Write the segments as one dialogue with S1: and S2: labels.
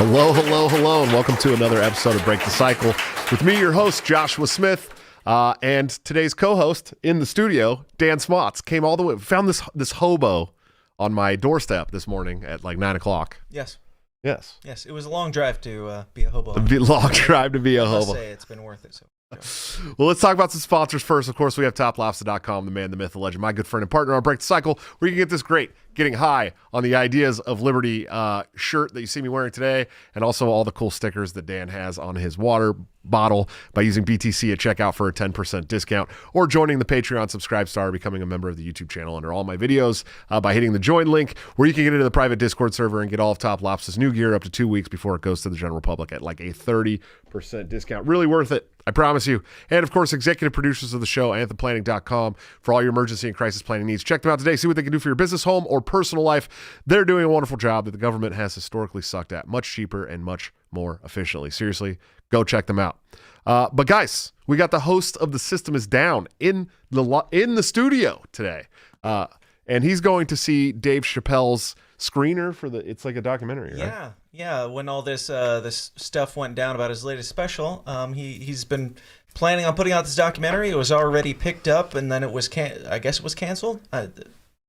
S1: Hello, and welcome to another episode of Break the Cycle with me, your host, Joshua Smith, and today's co-host in the studio, Dan Smotz, came all the way, found this hobo on my doorstep this morning at like 9 o'clock.
S2: Yes.
S1: Yes.
S2: Yes, it was a long drive to be a hobo.
S1: Long drive to be a hobo.
S2: I'll say it's been worth it. So.
S1: Well, let's talk about some sponsors first. Of course, we have toplobster.com, the man, the myth, the legend, my good friend and partner on Break the Cycle, where you can get this great Getting High on the Ideas of Liberty shirt that you see me wearing today, and also all the cool stickers that Dan has on his water bottle by using BTC at checkout for a 10% discount, or joining the Patreon Subscribe Star, becoming a member of the YouTube channel under all my videos by hitting the join link, where you can get into the private Discord server and get all of Top Lobster's new gear up to 2 weeks before it goes to the general public at like a 30% discount. Really worth it, I promise you. And of course, executive producers of the show, anthemplanning.com, for all your emergency and crisis planning needs. Check them out today. See what they can do for your business, home, or personal life. They're doing a wonderful job that the government has historically sucked at, much cheaper and much more efficiently. Seriously, go check them out. But guys, we got the host of The System Is Down in the studio today. And he's going to see Dave Chappelle's screener for it's like a documentary, right?
S2: Yeah. When all this stuff went down about his latest special, he's been planning on putting out this documentary. It was already picked up, and then it was I guess it was canceled.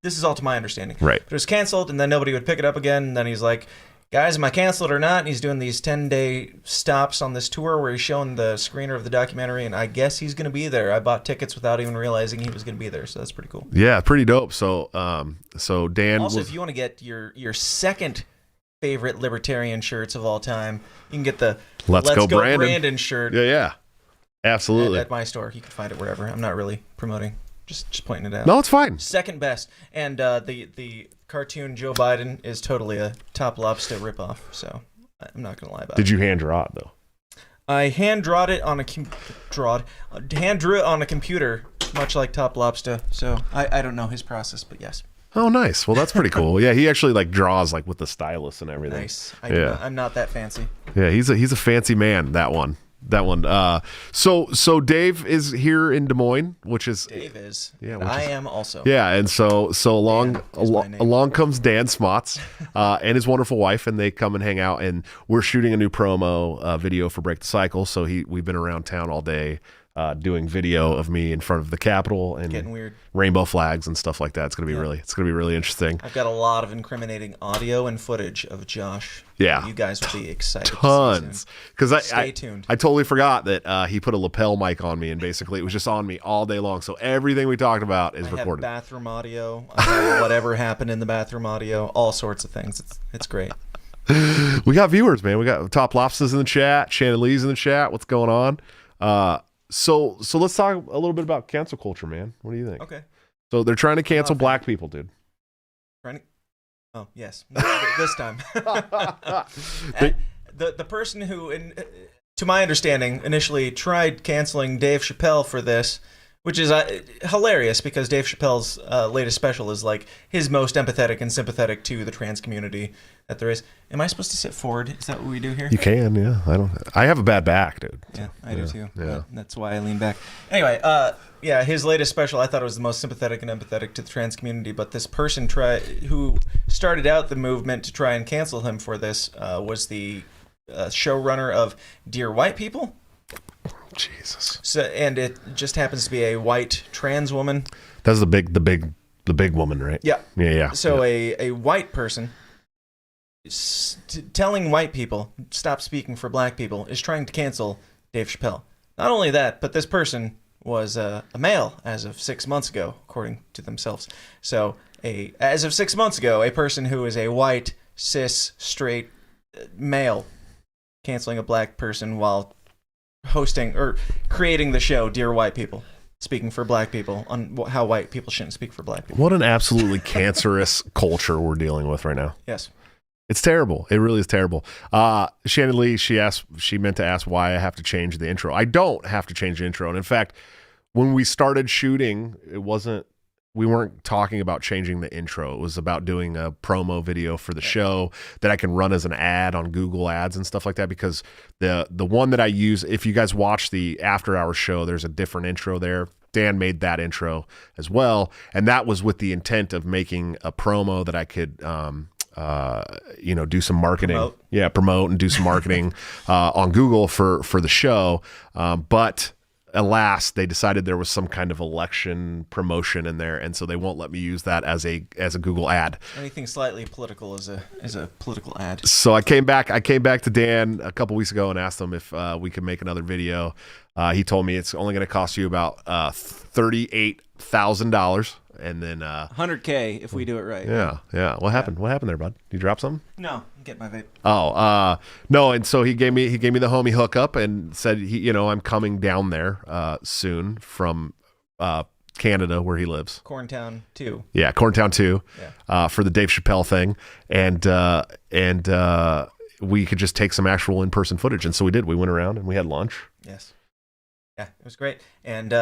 S2: This is all to my understanding.
S1: Right.
S2: But it was canceled, and then nobody would pick it up again. And then he's like, guys, am I canceled or not? And he's doing these 10-day stops on this tour where he's showing the screener of the documentary, and I guess he's going to be there. I bought tickets without even realizing he was going to be there, so that's pretty cool.
S1: Yeah, pretty dope. So Dan...
S2: Also, if you want to get your second favorite Libertarian shirts of all time, you can get the Let's Go Brandon shirt.
S1: Yeah. Absolutely.
S2: At my store. You can find it wherever. I'm not really promoting. Just pointing it out.
S1: No, it's fine.
S2: Second best. And the cartoon Joe Biden is totally a Top Lobster ripoff, so I'm not going to lie about it.
S1: Did you hand draw it, though?
S2: I hand drew it on a computer, much like Top Lobster, so I don't know his process, but yes.
S1: Oh, nice. Well, that's pretty cool. Yeah, he actually like draws like with the stylus and everything.
S2: Nice. I'm not that fancy.
S1: Yeah, he's a fancy man, that one. So Dave is here in Des Moines, which is
S2: Dave is.
S1: Yeah,
S2: I am also.
S1: Yeah, and so along comes Dan Smotz and his wonderful wife, and they come and hang out, and we're shooting a new promo video for Break the Cycle. So we've been around town all day doing video of me in front of the Capitol and
S2: getting weird
S1: rainbow flags and stuff like that. It's gonna be really interesting.
S2: I've got a lot of incriminating audio and footage of Josh.
S1: Yeah,
S2: you guys will be excited.
S1: Tons, because
S2: stay tuned.
S1: I totally forgot that he put a lapel mic on me, and basically it was just on me all day long. So everything we talked about is recorded.
S2: I have bathroom audio. I have whatever happened in the bathroom audio. All sorts of things. It's great.
S1: We got viewers, man. We got Top Lobsters in the chat. Shannon Lee's in the chat. What's going on? So let's talk a little bit about cancel culture, man. What do you think?
S2: Okay.
S1: So they're trying to cancel black people, dude.
S2: Oh, yes. This time. The person who, to my understanding, initially tried canceling Dave Chappelle for this, which is hilarious because Dave Chappelle's latest special is like his most empathetic and sympathetic to the trans community that there is. Am I supposed to sit forward? Is that what we do here?
S1: You can, yeah. I have a bad back, dude.
S2: Yeah, I do too.
S1: Yeah.
S2: That's why I lean back. Anyway, his latest special, I thought it was the most sympathetic and empathetic to the trans community, but this person who started out the movement to try and cancel him for this was the showrunner of Dear White People.
S1: Jesus.
S2: So, and it just happens to be a white trans woman.
S1: That's the big woman, right?
S2: Yeah.
S1: Yeah.
S2: So a white person telling white people stop speaking for black people is trying to cancel Dave Chappelle. Not only that, but this person was a male as of 6 months ago, according to themselves. So as of 6 months ago, a person who is a white, cis, straight male canceling a black person while hosting or creating the show Dear White People, speaking for black people on how white people shouldn't speak for black people.
S1: What an absolutely cancerous culture we're dealing with right now.
S2: Yes.
S1: It's terrible. It really is terrible. Shannon Lee, she meant to ask why I have to change the intro. I don't have to change the intro. And in fact, when we started shooting, we weren't talking about changing the intro. It was about doing a promo video for the show that I can run as an ad on Google Ads and stuff like that, because the one that I use, if you guys watch the After Hours show, there's a different intro there. Dan made that intro as well, and that was with the intent of making a promo that I could do some marketing. Promote and do some marketing on Google for the show. But alas, they decided there was some kind of election promotion in there, and so they won't let me use that as a Google ad.
S2: Anything slightly political is a political ad.
S1: So I came back to Dan a couple weeks ago and asked him if we could make another video. He told me it's only going to cost you about $38,000, and then
S2: $100K if we do it right.
S1: Yeah. What happened? What happened there, bud? You drop something?
S2: No, get my vape.
S1: Oh, no. And so he gave me the homie hookup and said I'm coming down there soon from Canada where he lives.
S2: Corntown 2.
S1: Yeah, Corntown 2. Yeah. For the Dave Chappelle thing, and we could just take some actual in-person footage, and so we did. We went around and we had lunch.
S2: Yes. Yeah, it was great. And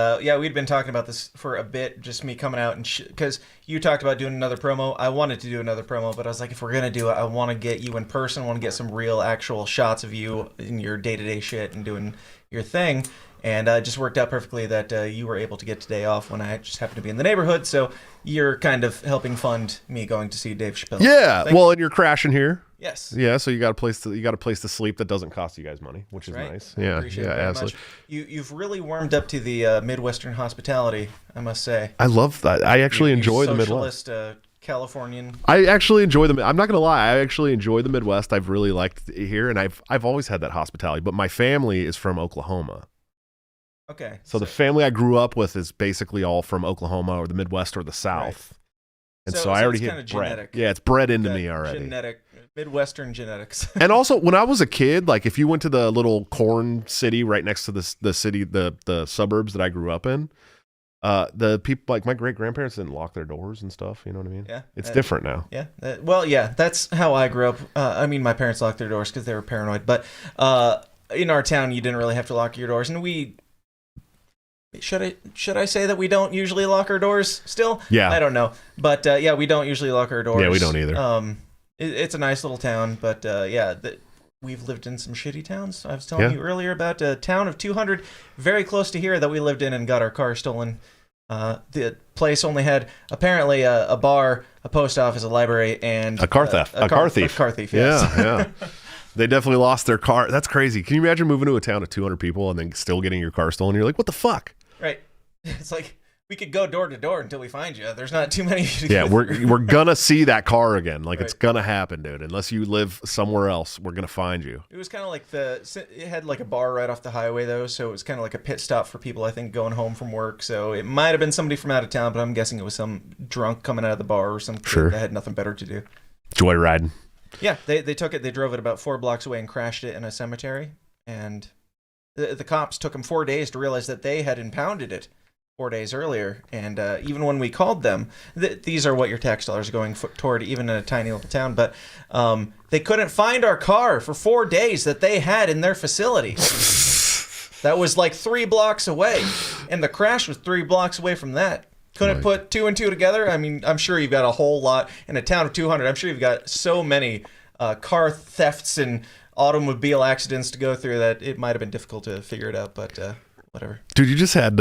S2: we'd been talking about this for a bit, just me coming out and because you talked about doing another promo. I wanted to do another promo, but I was like, if we're going to do it, I want to get you in person. I want to get some real actual shots of you in your day-to-day shit and doing your thing. And it just worked out perfectly that you were able to get today off when I just happened to be in the neighborhood. So you're kind of helping fund me going to see Dave Chappelle.
S1: Yeah, and you're crashing here.
S2: Yes.
S1: Yeah, so you got a place to sleep that doesn't cost you guys money, which is nice. Yeah,
S2: appreciate it very
S1: absolutely.
S2: Much. You've really warmed up to the Midwestern hospitality, I must say.
S1: I love that. I actually enjoy the Midwest.
S2: Californian.
S1: I actually enjoy them. I'm not gonna lie. I actually enjoy the Midwest. I've really liked it here, and I've always had that hospitality. But my family is from Oklahoma.
S2: Okay.
S1: So the family I grew up with is basically all from Oklahoma or the Midwest or the South.
S2: Right.
S1: And so I already
S2: it's
S1: hit
S2: kind of
S1: bred.
S2: genetic.
S1: Yeah, it's bred into me already.
S2: Midwestern genetics.
S1: And also, when I was a kid, like if you went to the little corn city right next to the city, the suburbs that I grew up in, the people, like my great grandparents, didn't lock their doors and stuff. You know what I mean?
S2: Yeah,
S1: it's different now.
S2: Yeah. That's how I grew up. I mean, my parents locked their doors because they were paranoid. But in our town, you didn't really have to lock your doors, and we. Should I say that we don't usually lock our doors still?
S1: Yeah.
S2: I don't know. But we don't usually lock our doors.
S1: Yeah, we don't either.
S2: It's a nice little town, but we've lived in some shitty towns. I was telling you earlier about a town of 200 very close to here that we lived in and got our car stolen. The place only had apparently a bar, a post office, a library, and
S1: a car theft. A car thief.
S2: A car thief, yes.
S1: Yeah. They definitely lost their car. That's crazy. Can you imagine moving to a town of 200 people and then still getting your car stolen? You're like, what the fuck?
S2: Right. It's like we could go door to door until we find you. There's not too many.
S1: We're gonna see that car again. Like it's gonna happen, dude. Unless you live somewhere else, we're gonna find you.
S2: It was kind of like it had like a bar right off the highway though, so it was kind of like a pit stop for people I think going home from work. So it might have been somebody from out of town, but I'm guessing it was some drunk coming out of the bar or some kid that had nothing better to do.
S1: Joyriding.
S2: Yeah, they took it. They drove it about 4 blocks away and crashed it in a cemetery. And the cops took them 4 days to realize that they had impounded it 4 days earlier. And even when we called them, these are what your tax dollars are going toward, even in a tiny little town. But they couldn't find our car for 4 days that they had in their facility. That was like 3 blocks away. And the crash was 3 blocks away from that. Couldn't put 2 and 2 together. I mean, I'm sure you've got a whole lot in a town of 200. I'm sure you've got so many car thefts and automobile accidents to go through that it might have been difficult to figure it out, but whatever.
S1: Dude, you just had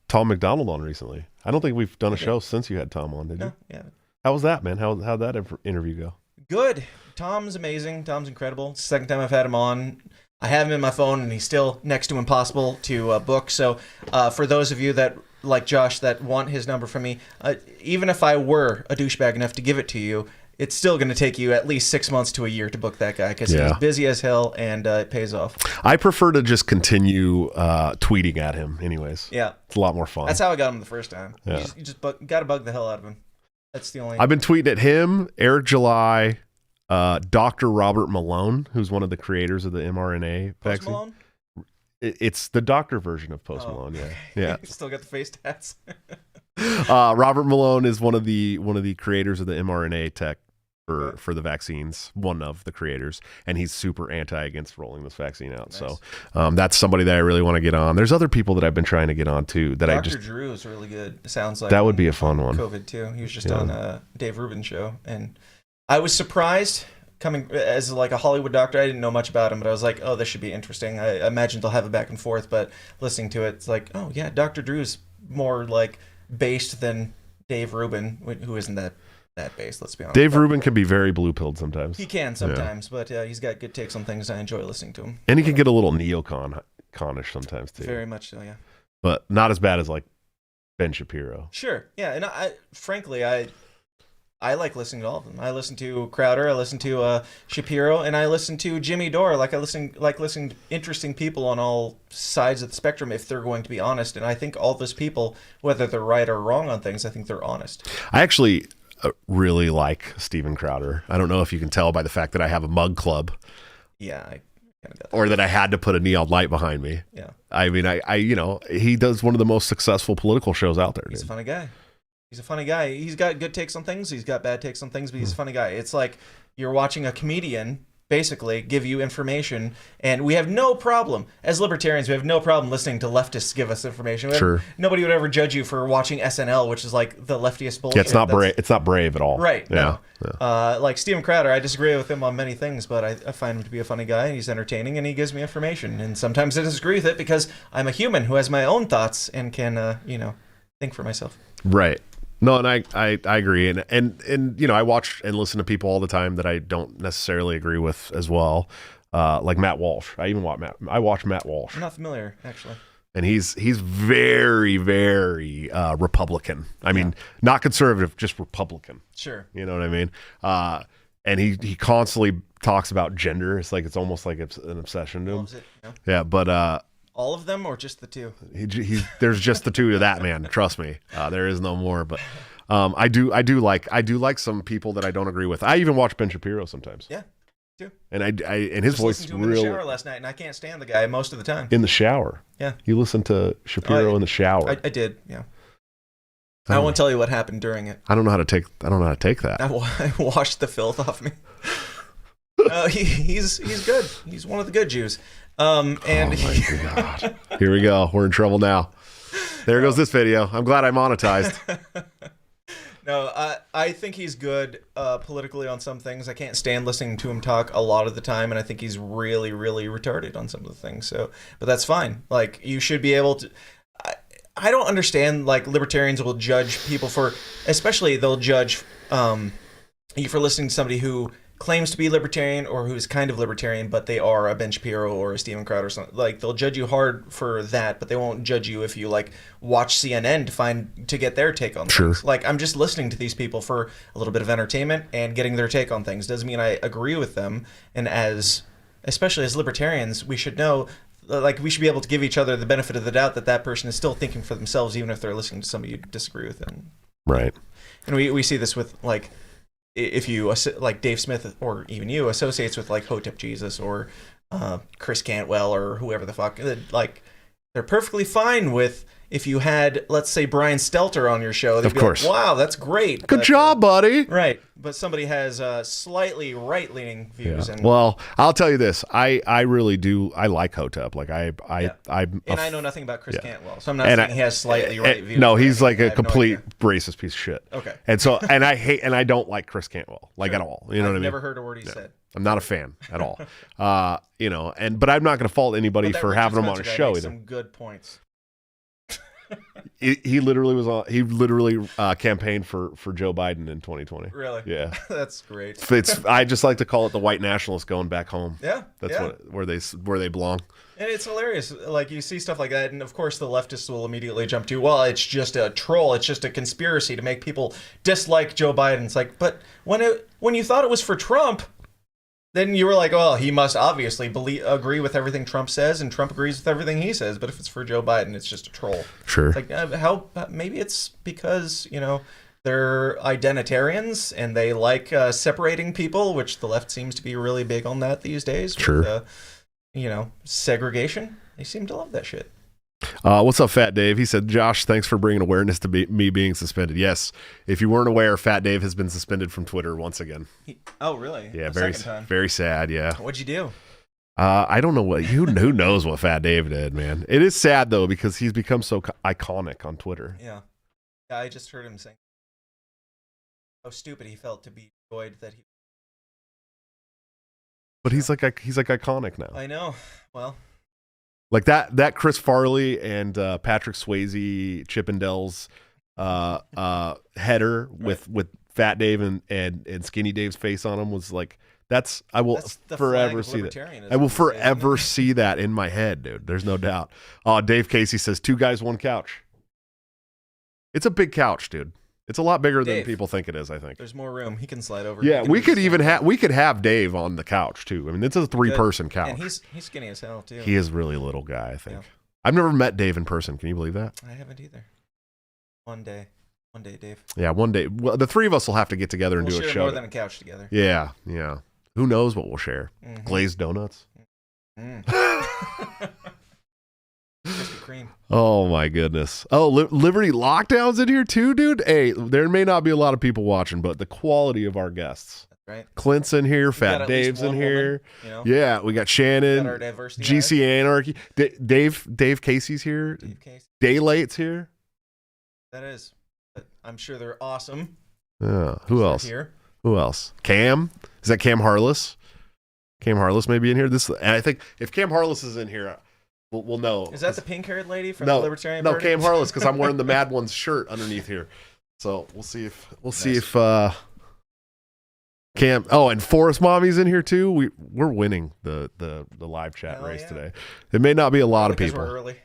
S1: Tom McDonald on recently. I don't think we've done a show since you had Tom on, did you?
S2: No, yeah.
S1: How was that, man? How'd that interview go?
S2: Good. Tom's amazing. Tom's incredible. It's the second time I've had him on. I have him in my phone, and he's still next to impossible to book. So for those of you that, like Josh, that want his number from me, even if I were a douchebag enough to give it to you, it's still going to take you at least 6 months to a year to book that guy because he's busy as hell, and it pays off.
S1: I prefer to just continue tweeting at him anyways.
S2: Yeah.
S1: It's a lot more fun.
S2: That's how I got him the first time.
S1: Yeah.
S2: You just got to bug the hell out of him. That's the only...
S1: I've been tweeting at him, Eric July, Dr. Robert Malone, who's one of the creators of the mRNA vaccine.
S2: Malone?
S1: It's the doctor version of Post Malone, yeah. Yeah.
S2: Still got the face tats.
S1: Robert Malone is one of the creators of the mRNA tech for the vaccines, one of the creators, and he's super against rolling this vaccine out. Nice. So that's somebody that I really want to get on. There's other people that I've been trying to get on too. That
S2: Dr. Drew is really good. It sounds like
S1: that would be a fun one.
S2: COVID too. He was just on Dave Rubin's show, and I was surprised. Coming as like a Hollywood doctor, I didn't know much about him, but I was like, oh, this should be interesting. I imagine they'll have a back and forth, but listening to it, it's like, oh yeah, Dr. Drew's more like based than Dave Rubin, who isn't that that base. Let's be honest.
S1: Dave Rubin can be very blue-pilled sometimes.
S2: He can sometimes, but he's got good takes on things. I enjoy listening to him.
S1: And he can get a little neocon-ish sometimes too.
S2: Very much so, yeah.
S1: But not as bad as like Ben Shapiro.
S2: Sure, yeah. And frankly, I like listening to all of them. I listen to Crowder, I listen to Shapiro, and I listen to Jimmy Dore. Like listening to interesting people on all sides of the spectrum if they're going to be honest. And I think all those people, whether they're right or wrong on things, I think they're honest.
S1: I actually really like Steven Crowder. I don't know if you can tell by the fact that I have a mug club.
S2: Yeah, I kind of got that.
S1: Or that I had to put a neon light behind me.
S2: Yeah.
S1: I mean, I he does one of the most successful political shows out there.
S2: He's a funny guy. He's a funny guy. He's got good takes on things. He's got bad takes on things, but he's a funny guy. It's like you're watching a comedian basically give you information, and we have no problem as libertarians. We have no problem listening to leftists give us information.
S1: Sure.
S2: Nobody would ever judge you for watching SNL, which is like the leftiest bullshit.
S1: Yeah, it's not brave. It's not brave at all.
S2: Right.
S1: Yeah.
S2: No. Like Steven Crowder, I disagree with him on many things, but I find him to be a funny guy, and he's entertaining, and he gives me information. And sometimes I disagree with it because I'm a human who has my own thoughts and can, think for myself.
S1: Right. No, and I agree, and I watch and listen to people all the time that I don't necessarily agree with as well, like Matt Walsh. I watch Matt Walsh.
S2: I'm not familiar, actually.
S1: And he's very, very Republican. I mean, not conservative, just Republican.
S2: Sure.
S1: You know what I mean? And he constantly talks about gender. It's like it's almost like it's an obsession to him.
S2: Loves it,
S1: Yeah, but
S2: all of them or just the two?
S1: There's just the two to that man. Trust me, there is no more. But I do like some people that I don't agree with. I even watch Ben Shapiro sometimes.
S2: Yeah, too.
S1: And and his voice
S2: to him
S1: really.
S2: In the shower last night, and I can't stand the guy most of the time.
S1: In the shower.
S2: Yeah.
S1: You listen to Shapiro in the shower.
S2: I did. Yeah. I won't tell you what happened during it.
S1: I don't know how to take that.
S2: I washed the filth off me. He's good. He's one of the good Jews. And
S1: oh my God. Here we go. We're in trouble now. There goes this video. I'm glad I monetized.
S2: No, I think he's good politically on some things. I can't stand listening to him talk a lot of the time, and I think he's really, really retarded on some of the things. So, but that's fine. Like, you should be able to. I don't understand. Like, libertarians will judge people for, especially they'll judge you for listening to somebody who claims to be libertarian or who's kind of libertarian, but they are a Ben Shapiro or a Steven Crowder or something. Like, they'll judge you hard for that, but they won't judge you if you like watch CNN to get their take on
S1: Sure.
S2: things. Like, I'm just listening to these people for a little bit of entertainment and getting their take on things. Doesn't mean I agree with them. And especially as libertarians, we should know, like, we should be able to give each other the benefit of the doubt that person is still thinking for themselves, even if they're listening to somebody you disagree with.
S1: Right.
S2: And we see this with, like, if you, like Dave Smith or even you, associates with like Hotep Jesus or Chris Cantwell or whoever the fuck, like, they're perfectly fine with if you had, let's say, Brian Stelter on your show. They'd
S1: of course.
S2: Like, wow, that's great.
S1: Good job, buddy.
S2: Right. But somebody has slightly right-leaning views.
S1: Yeah.
S2: And,
S1: well, I'll tell you this. I really do. I like Hotep. Like,
S2: and I know nothing about Chris Cantwell, so I'm not saying he has slightly right views.
S1: No, he's like a complete racist piece of shit.
S2: Okay.
S1: And so, and I don't like Chris Cantwell, like, at all. You know what I mean?
S2: I've never heard a word he said.
S1: I'm not a fan at all. But I'm not going to fault anybody for having him on a show either.
S2: Some good points.
S1: He literally campaigned for Joe Biden in 2020.
S2: Really?
S1: Yeah.
S2: That's great.
S1: I just like to call it the white nationalists going back home.
S2: Yeah.
S1: That's where they belong.
S2: And it's hilarious. Like, you see stuff like that, and of course the leftists will immediately jump to, well, it's just a troll, it's just a conspiracy to make people dislike Joe Biden. It's like, but when you thought it was for Trump, then you were like, well, he must obviously agree with everything Trump says, and Trump agrees with everything he says. But if it's for Joe Biden, it's just a troll.
S1: Sure.
S2: Like, maybe it's because, they're identitarians and they like separating people, which the left seems to be really big on that these days.
S1: Sure.
S2: With, segregation. They seem to love that shit.
S1: What's up, Fat Dave? He said, Josh, thanks for bringing awareness to me being suspended. Yes. If you weren't aware, Fat Dave has been suspended from Twitter once again.
S2: Oh, really?
S1: Yeah, very sad. Yeah.
S2: What'd you do?
S1: I don't know who knows what Fat Dave did, man. It is sad though, because he's become so iconic on Twitter.
S2: Yeah. I just heard him saying how stupid he felt to be annoyed that he.
S1: But he's like iconic now.
S2: I know. Well.
S1: Like that Chris Farley and Patrick Swayze Chippendales header with Fat Dave and Skinny Dave's face on him was like, I will forever see that. I will forever see that in my head, dude. There's no doubt. Dave Casey says 2 guys, 1 couch. It's a big couch, dude. It's a lot bigger than people think it is, I think.
S2: There's more room. He can slide over.
S1: Yeah, we could have Dave on the couch too. I mean, it's a 3-person couch.
S2: And he's skinny as hell too.
S1: He is really a little guy, I think. Yeah. I've never met Dave in person. Can you believe that?
S2: I haven't either. One day, Dave.
S1: Yeah, one day. Well, the 3 of us will have to get together and do a show.
S2: More than a couch together.
S1: Yeah. Who knows what we'll share? Mm-hmm. Glazed donuts.
S2: Krispy Kreme.
S1: Oh my goodness. Oh, Liberty Lockdown's in here too, dude. Hey, there may not be a lot of people watching, but the quality of our guests.
S2: That's right.
S1: Clint's in here. Fat Dave's in here.
S2: Woman,
S1: Yeah, we got Shannon.
S2: We got our diversity
S1: GC guys. Anarchy. Dave Casey's here.
S2: Dave Casey.
S1: Daylight's here.
S2: That is. But I'm sure they're awesome.
S1: Yeah. Who else?
S2: Here.
S1: Who else? Cam? Is that Cam Harless? Cam Harless may be in here. And I think if Cam Harless is in here, we'll know.
S2: Is that the pink-haired lady from the Libertarian Party?
S1: No, Cam Harless, because I'm wearing the Mad Ones shirt underneath here. So we'll see if Cam. Oh, and Forest Mommy's in here too. We're winning the live chat race today. It may not be a lot of people.
S2: We're early.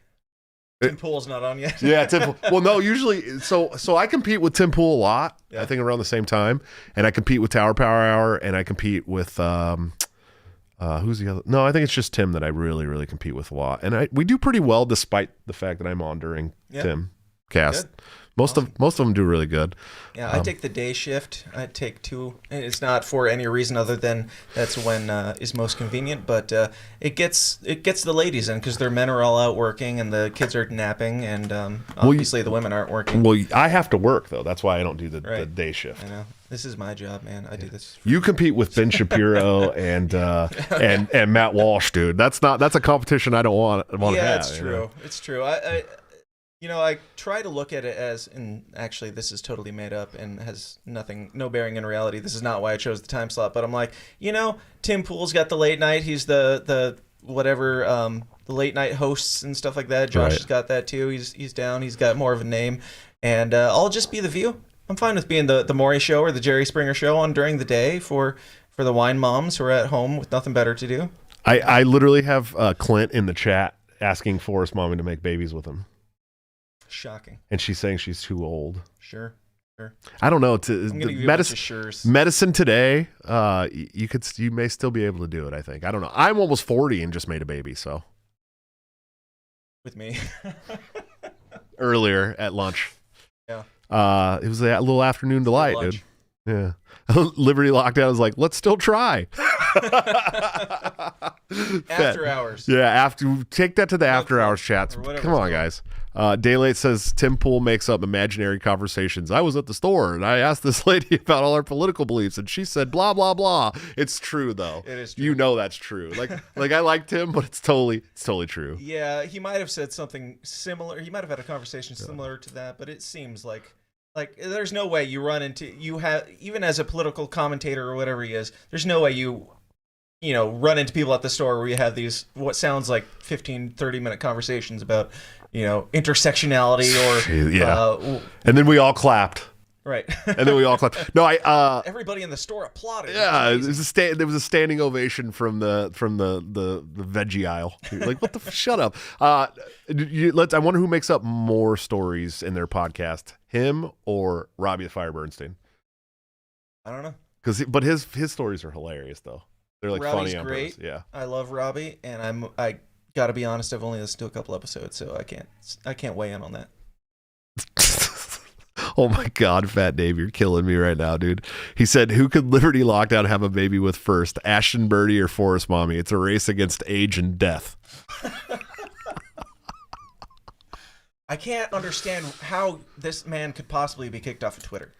S2: Tim Pool's not on yet.
S1: Yeah, Tim Pool. Well, no, usually, so I compete with Tim Pool a lot. Yeah. I think around the same time, and I compete with Tower Power Hour, and I compete with who's the other? No, I think it's just Tim that I really, really compete with a lot, and we do pretty well despite the fact that I'm on during Tim cast. Good. Most of them do really good.
S2: Yeah, I take the day shift. I take 2. It's not for any reason other than that's when is most convenient. But it gets the ladies in because their men are all out working and the kids are napping, and obviously the women aren't working.
S1: Well, I have to work though. That's why I don't do the day shift.
S2: I know. This is my job, man. I do this.
S1: You compete with Ben Shapiro and Matt Walsh, dude. That's a competition I don't want to have.
S2: Yeah, it's true. You know? It's true. I try to look at it as, and actually this is totally made up and has no bearing in reality. This is not why I chose the time slot, but I'm like, Tim Pool's got the late night. He's the whatever, the late night hosts and stuff like that. Josh has got that too. He's down. He's got more of a name, and I'll just be the View. I'm fine with being the Maury Show or the Jerry Springer Show on during the day for the wine moms who are at home with nothing better to do.
S1: I literally have Clint in the chat asking Forrest Mommy to make babies with him.
S2: Shocking.
S1: And she's saying she's too old.
S2: Sure.
S1: I don't know.
S2: Medicine
S1: today, you may still be able to do it, I think. I don't know. I'm almost 40 and just made a baby, so.
S2: With me.
S1: Earlier at lunch.
S2: Yeah.
S1: It was a little afternoon delight, dude. Yeah. Liberty Lockdown was like, let's still try.
S2: After hours.
S1: Yeah, take that to the after hours chats. Come on, guys. Daylight says Tim Pool makes up imaginary conversations. I was at the store and I asked this lady about all her political beliefs and she said blah blah blah. It's true though.
S2: It is true.
S1: You know that's true. Like I like Tim, but it's totally true.
S2: Yeah, he might have said something similar. He might have had a conversation similar to that, but it seems like there's no way even as a political commentator or whatever he is, there's no way you run into people at the store where you have these what sounds like 15-30 minute conversations about intersectionality or
S1: and then we all clapped.
S2: Right.
S1: And then we all clapped. No,
S2: everybody in the store applauded.
S1: Yeah, there was a standing ovation from the veggie aisle. Like, what the shut up. I wonder who makes up more stories in their podcast, him or Robbie the Fire Bernstein?
S2: I don't know.
S1: But his stories are hilarious though. They're like
S2: Robbie's
S1: funny on
S2: great.
S1: purpose. Yeah.
S2: I love Robbie, and I gotta be honest, I've only listened to a couple episodes, so I can't weigh in on that.
S1: Oh my God, Fat Dave, you're killing me right now, dude. He said, who could Liberty Lockdown have a baby with first, Ashton Birdie or Forrest Mommy? It's a race against age and death.
S2: I can't understand how this man could possibly be kicked off of Twitter.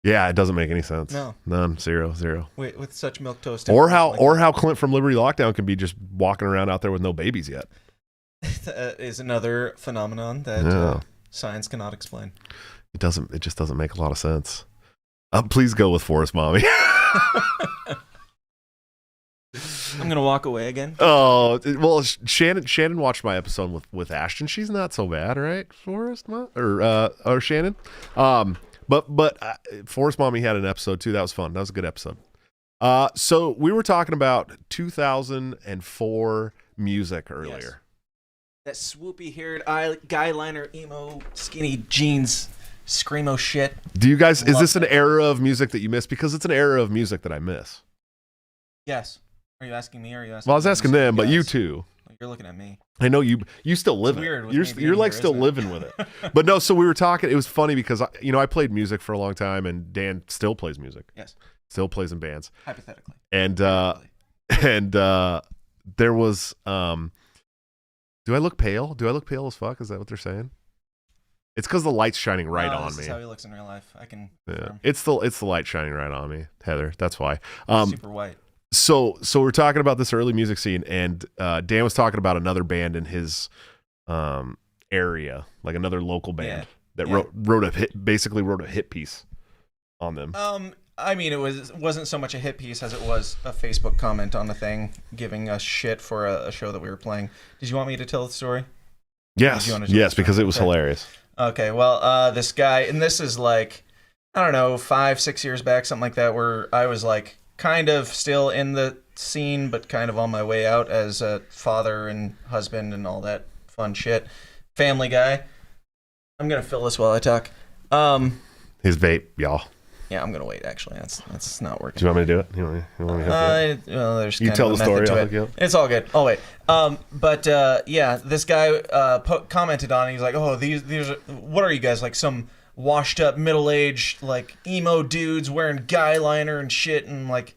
S1: Yeah, it doesn't make any sense.
S2: No.
S1: None. Zero.
S2: With such milquetoast.
S1: Or how Clint from Liberty Lockdown can be just walking around out there with no babies yet.
S2: That is another phenomenon that science cannot explain.
S1: It just doesn't make a lot of sense. Please go with Forrest Mommy.
S2: I'm gonna walk away again.
S1: Oh well, Shannon watched my episode with Ashton. She's not so bad, right? Forrest or Shannon. But Forest Mommy had an episode too. That was fun. That was a good episode. So we were talking about 2004 music earlier.
S2: Yes. That swoopy-haired guy-liner, emo, skinny jeans, screamo shit.
S1: Do you guys? Is this an era of music that you miss? Because it's an era of music that I miss.
S2: Yes. Are you asking me? Or are you asking?
S1: Well, I was asking them, but you too.
S2: You're looking at me.
S1: I know you still live
S2: It's
S1: it.
S2: weird with me
S1: You're like
S2: here,
S1: still
S2: isn't it?
S1: living with it. But no, so we were talking. It was funny because I played music for a long time, and Dan still plays music.
S2: Yes.
S1: Still plays in bands.
S2: Hypothetically.
S1: And there was do I look pale? Do I look pale as fuck? Is that what they're saying? It's because the light's shining right on
S2: this
S1: me.
S2: is how he looks in real life. I can.
S1: Yeah. It's the light shining right on me, Heather. That's why.
S2: Super white.
S1: So we're talking about this early music scene, and Dan was talking about another band in his area, like another local band that wrote a hit piece on them.
S2: I mean, it wasn't so much a hit piece as it was a Facebook comment on the thing, giving us shit for a show that we were playing. Did you want me to tell the story?
S1: Yes, because it was hilarious.
S2: Okay, well, this guy, and this is like, I don't know, 5-6 years back, something like that, where I was like kind of still in the scene, but kind of on my way out as a father and husband and all that fun shit. Family guy. I'm gonna fill this while I talk.
S1: His vape, y'all.
S2: Yeah, I'm gonna wait. Actually, that's not working.
S1: Do you want me to do it? You want me to help you?
S2: Well, there's
S1: You
S2: kind
S1: tell
S2: of
S1: the
S2: a
S1: story.
S2: method to
S1: I'll
S2: it.
S1: hook you up.
S2: It's all good. Oh wait. Yeah, this guy commented on it. He's like, "Oh, these are, what are you guys, like some washed up middle-aged like emo dudes wearing guy liner and shit?" And like,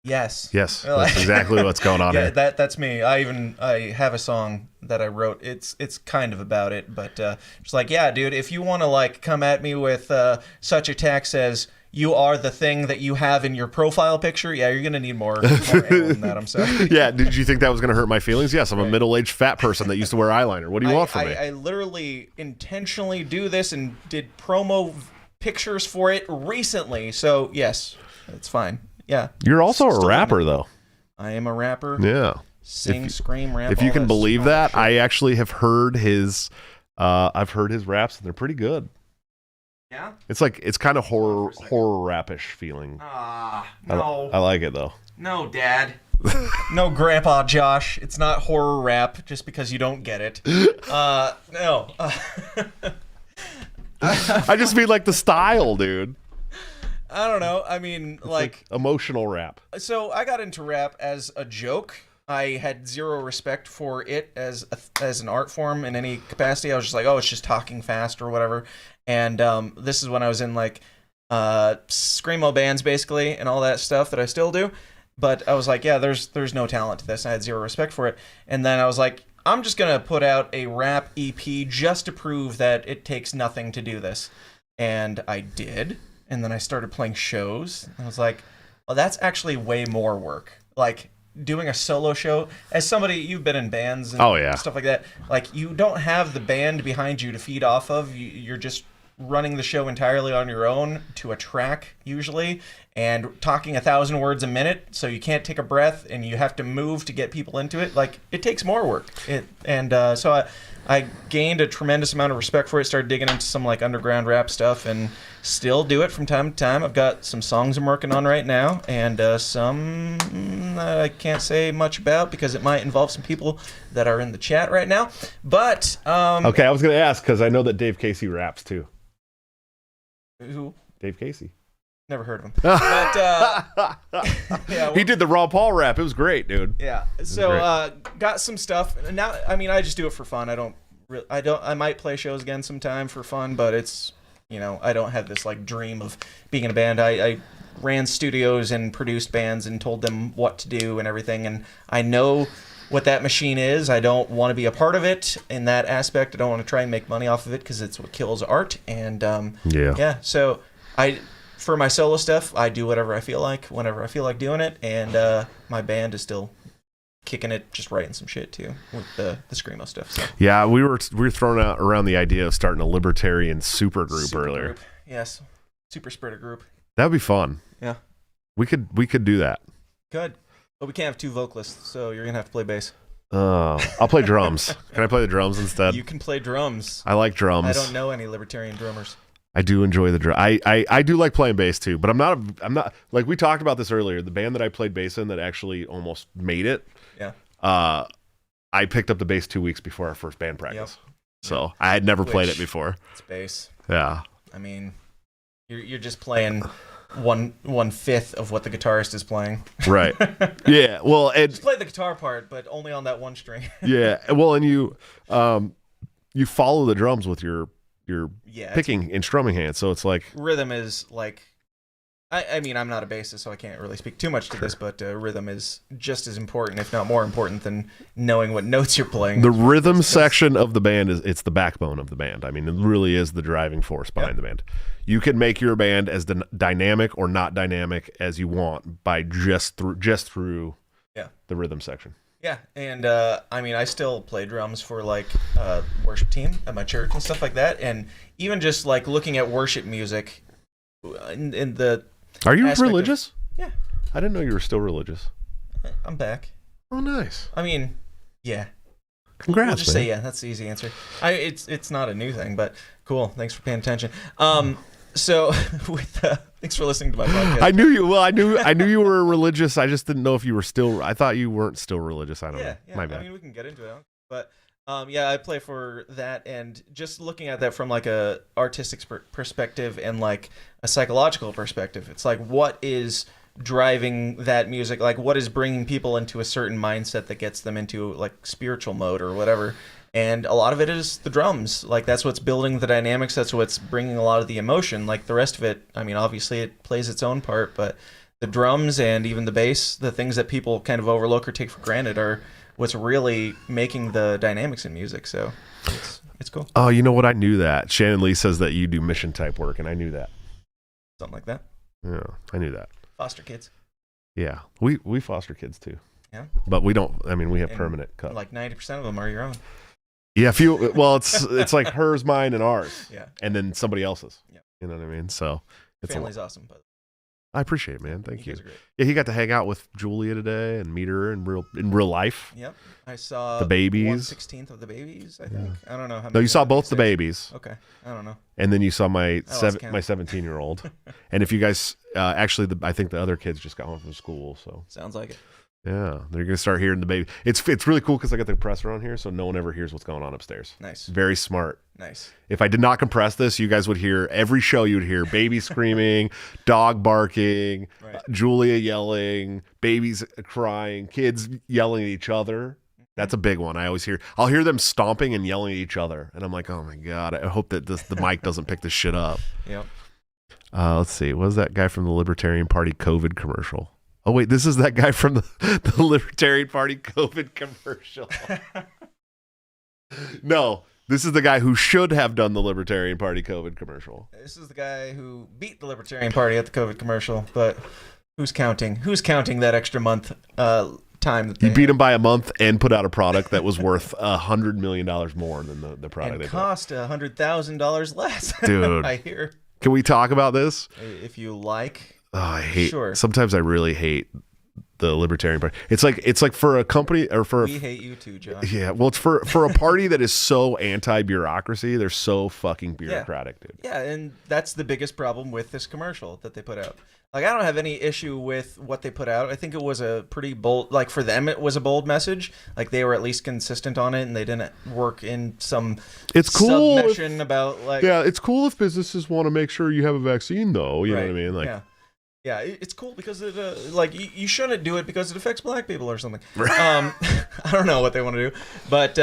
S2: yes,
S1: that's exactly what's going on here.
S2: That's me. I have a song that I wrote. It's kind of about it, but it's like, yeah, dude, if you want to like come at me with such attacks as you are the thing that you have in your profile picture, yeah, you're gonna need more ammo than that. I'm sorry.
S1: Yeah, did you think that was gonna hurt my feelings? Yes, I'm a middle-aged fat person that used to wear eyeliner. What do you want from me?
S2: I literally intentionally do this and did promo pictures for it recently, so yes, it's fine. Yeah.
S1: You're also a rapper, though.
S2: I am a rapper.
S1: Yeah.
S2: Sing, scream, rap.
S1: If you can believe that,
S2: shit.
S1: I actually have heard his. I've heard his raps, and they're pretty good.
S2: Yeah.
S1: It's kind of horror rapish feeling.
S2: No.
S1: I like it though.
S2: No, Dad. No, Grandpa Josh. It's not horror rap just because you don't get it. No.
S1: I just mean like the style, dude.
S2: I don't know. I mean, like
S1: emotional rap.
S2: So I got into rap as a joke. I had zero respect for it as an art form in any capacity. I was just like, oh, it's just talking fast or whatever. And this is when I was in like screamo bands basically and all that stuff that I still do. But I was like, yeah, there's no talent to this. I had zero respect for it. And then I was like, I'm just gonna put out a rap EP just to prove that it takes nothing to do this. And I did. And then I started playing shows. I was like, well, that's actually way more work. Like doing a solo show, as somebody, you've been in bands and stuff like that. Like you don't have the band behind you to feed off of. You're just running the show entirely on your own to a track usually, and talking 1,000 words a minute, so you can't take a breath, and you have to move to get people into it. Like it takes more work. So I gained a tremendous amount of respect for it. Started digging into some like underground rap stuff, and still do it from time to time. I've got some songs I'm working on right now, and some that I can't say much about because it might involve some people that are in the chat right now. But
S1: okay, I was gonna ask because I know that Dave Casey raps too.
S2: Who?
S1: Dave Casey.
S2: Never heard of him. But
S1: yeah, he did the Raw Paul rap. It was great, dude.
S2: Yeah. So got some stuff. Now, I mean, I just do it for fun. I might play shows again sometime for fun, but it's, I don't have this like dream of being in a band. I ran studios and produced bands and told them what to do and everything, and I know what that machine is. I don't want to be a part of it in that aspect. I don't want to try and make money off of it because it's what kills art. And so for my solo stuff, I do whatever I feel like whenever I feel like doing it, and my band is still kicking it, just writing some shit too with the screamo stuff. So.
S1: Yeah, we were throwing out around the idea of starting a libertarian super group earlier.
S2: Yes, super spreader group.
S1: That'd be fun.
S2: Yeah,
S1: we could do that.
S2: Good. But we can't have two vocalists, so you're gonna have to play bass.
S1: I'll play drums. Can I play the drums instead?
S2: You can play drums.
S1: I like drums.
S2: I don't know any libertarian drummers.
S1: I do enjoy the drum. I do like playing bass too, but I'm not like we talked about this earlier. The band that I played bass in that actually almost made it.
S2: Yeah.
S1: I picked up the bass 2 weeks before our first band practice. Yep. So I had never played it before.
S2: It's bass.
S1: Yeah.
S2: I mean, you're just playing 1/5 of what the guitarist is playing.
S1: Right. Yeah. Well,
S2: just play the guitar part, but only on that one string.
S1: Yeah. Well, and you follow the drums with your picking and strumming hand, so it's like
S2: rhythm is like. I mean, I'm not a bassist, so I can't really speak too much to this, but rhythm is just as important, if not more important, than knowing what notes you're playing.
S1: The rhythm section of the band it's the backbone of the band. I mean, it really is the driving force behind the band. You can make your band as dynamic or not dynamic as you want by just through the rhythm section.
S2: Yeah, and I mean, I still play drums for like worship team at my church and stuff like that, and even just like looking at worship music in the.
S1: Are you religious?
S2: Yeah.
S1: I didn't know you were still religious.
S2: I'm back.
S1: Oh, nice.
S2: I mean, yeah.
S1: Congrats,
S2: we'll just
S1: man.
S2: say yeah. That's the easy answer. It's not a new thing, but cool. Thanks for paying attention. So thanks for listening to my podcast.
S1: I knew you. Well, I knew you were religious. I just didn't know if you were still. I thought you weren't still religious. I don't know.
S2: Yeah.
S1: My bad.
S2: I mean, we can get into it, but yeah, I play for that, and just looking at that from like a artistic perspective and like a psychological perspective, it's like what is driving that music, like what is bringing people into a certain mindset that gets them into like spiritual mode or whatever. And a lot of it is the drums. Like that's what's building the dynamics. That's what's bringing a lot of the emotion. Like the rest of it, I mean, obviously it plays its own part, but the drums and even the bass, the things that people kind of overlook or take for granted are what's really making the dynamics in music. So it's cool.
S1: Oh, you know what? I knew that. Shannon Lee says that you do mission type work, and I knew that.
S2: Something like that.
S1: Yeah, I knew that.
S2: Foster kids.
S1: Yeah, we foster kids too.
S2: Yeah.
S1: But we don't. I mean, we have permanent cut.
S2: Like 90% of them are your own.
S1: Yeah, it's like hers, mine, and ours.
S2: Yeah.
S1: And then somebody else's.
S2: Yeah.
S1: You know what I mean? So it's
S2: family's awesome, but
S1: I appreciate it, man. Thank you.
S2: Guys are great.
S1: Yeah, he got to hang out with Julia today and meet her in real life.
S2: Yep. I saw
S1: the babies.
S2: 1/16 of the babies, I think. Yeah. I don't know how many.
S1: No, you saw both the babies.
S2: Okay. I don't know.
S1: And then you saw my 17-year-old. And if you guys actually I think the other kids just got home from school, so
S2: sounds like it.
S1: Yeah, they're gonna start hearing the baby. It's really cool because I got the compressor on here, so no one ever hears what's going on upstairs.
S2: Nice.
S1: Very smart.
S2: Nice.
S1: If I did not compress this, you guys would hear every show. You would hear baby screaming, dog barking, Julia yelling, babies crying, kids yelling at each other. That's a big one. I'll hear them stomping and yelling at each other, and I'm like, oh my god, I hope that the mic doesn't pick this shit up.
S2: Yep.
S1: Let's see. What was that guy from the Libertarian Party COVID commercial? Oh, wait, this is that guy from the Libertarian Party COVID commercial. No, this is the guy who should have done the Libertarian Party COVID commercial.
S2: This is the guy who beat the Libertarian Party at the COVID commercial, but who's counting? Who's counting that extra month time? That
S1: you beat him by a month and put out a product that was worth $100 million more than the product
S2: and
S1: they
S2: cost $100,000 less.
S1: Dude,
S2: I hear.
S1: Can we talk about this?
S2: If you like.
S1: Oh, I hate.
S2: Sure.
S1: Sometimes I really hate the Libertarian Party. It's like for a company or for
S2: we hate you too, John.
S1: Yeah, well, it's for a party that is so anti-bureaucracy. They're so fucking bureaucratic, dude.
S2: Yeah, and that's the biggest problem with this commercial that they put out. Like, I don't have any issue with what they put out. I think it was a pretty bold, like for them, it was a bold message. Like they were at least consistent on it, and they didn't work in some submission about like.
S1: Yeah, it's cool if businesses want to make sure you have a vaccine, though. You know what I mean? Like.
S2: Yeah. Yeah, it's cool because it like you shouldn't do it because it affects black people or something.
S1: Right.
S2: I don't know what they want to do, but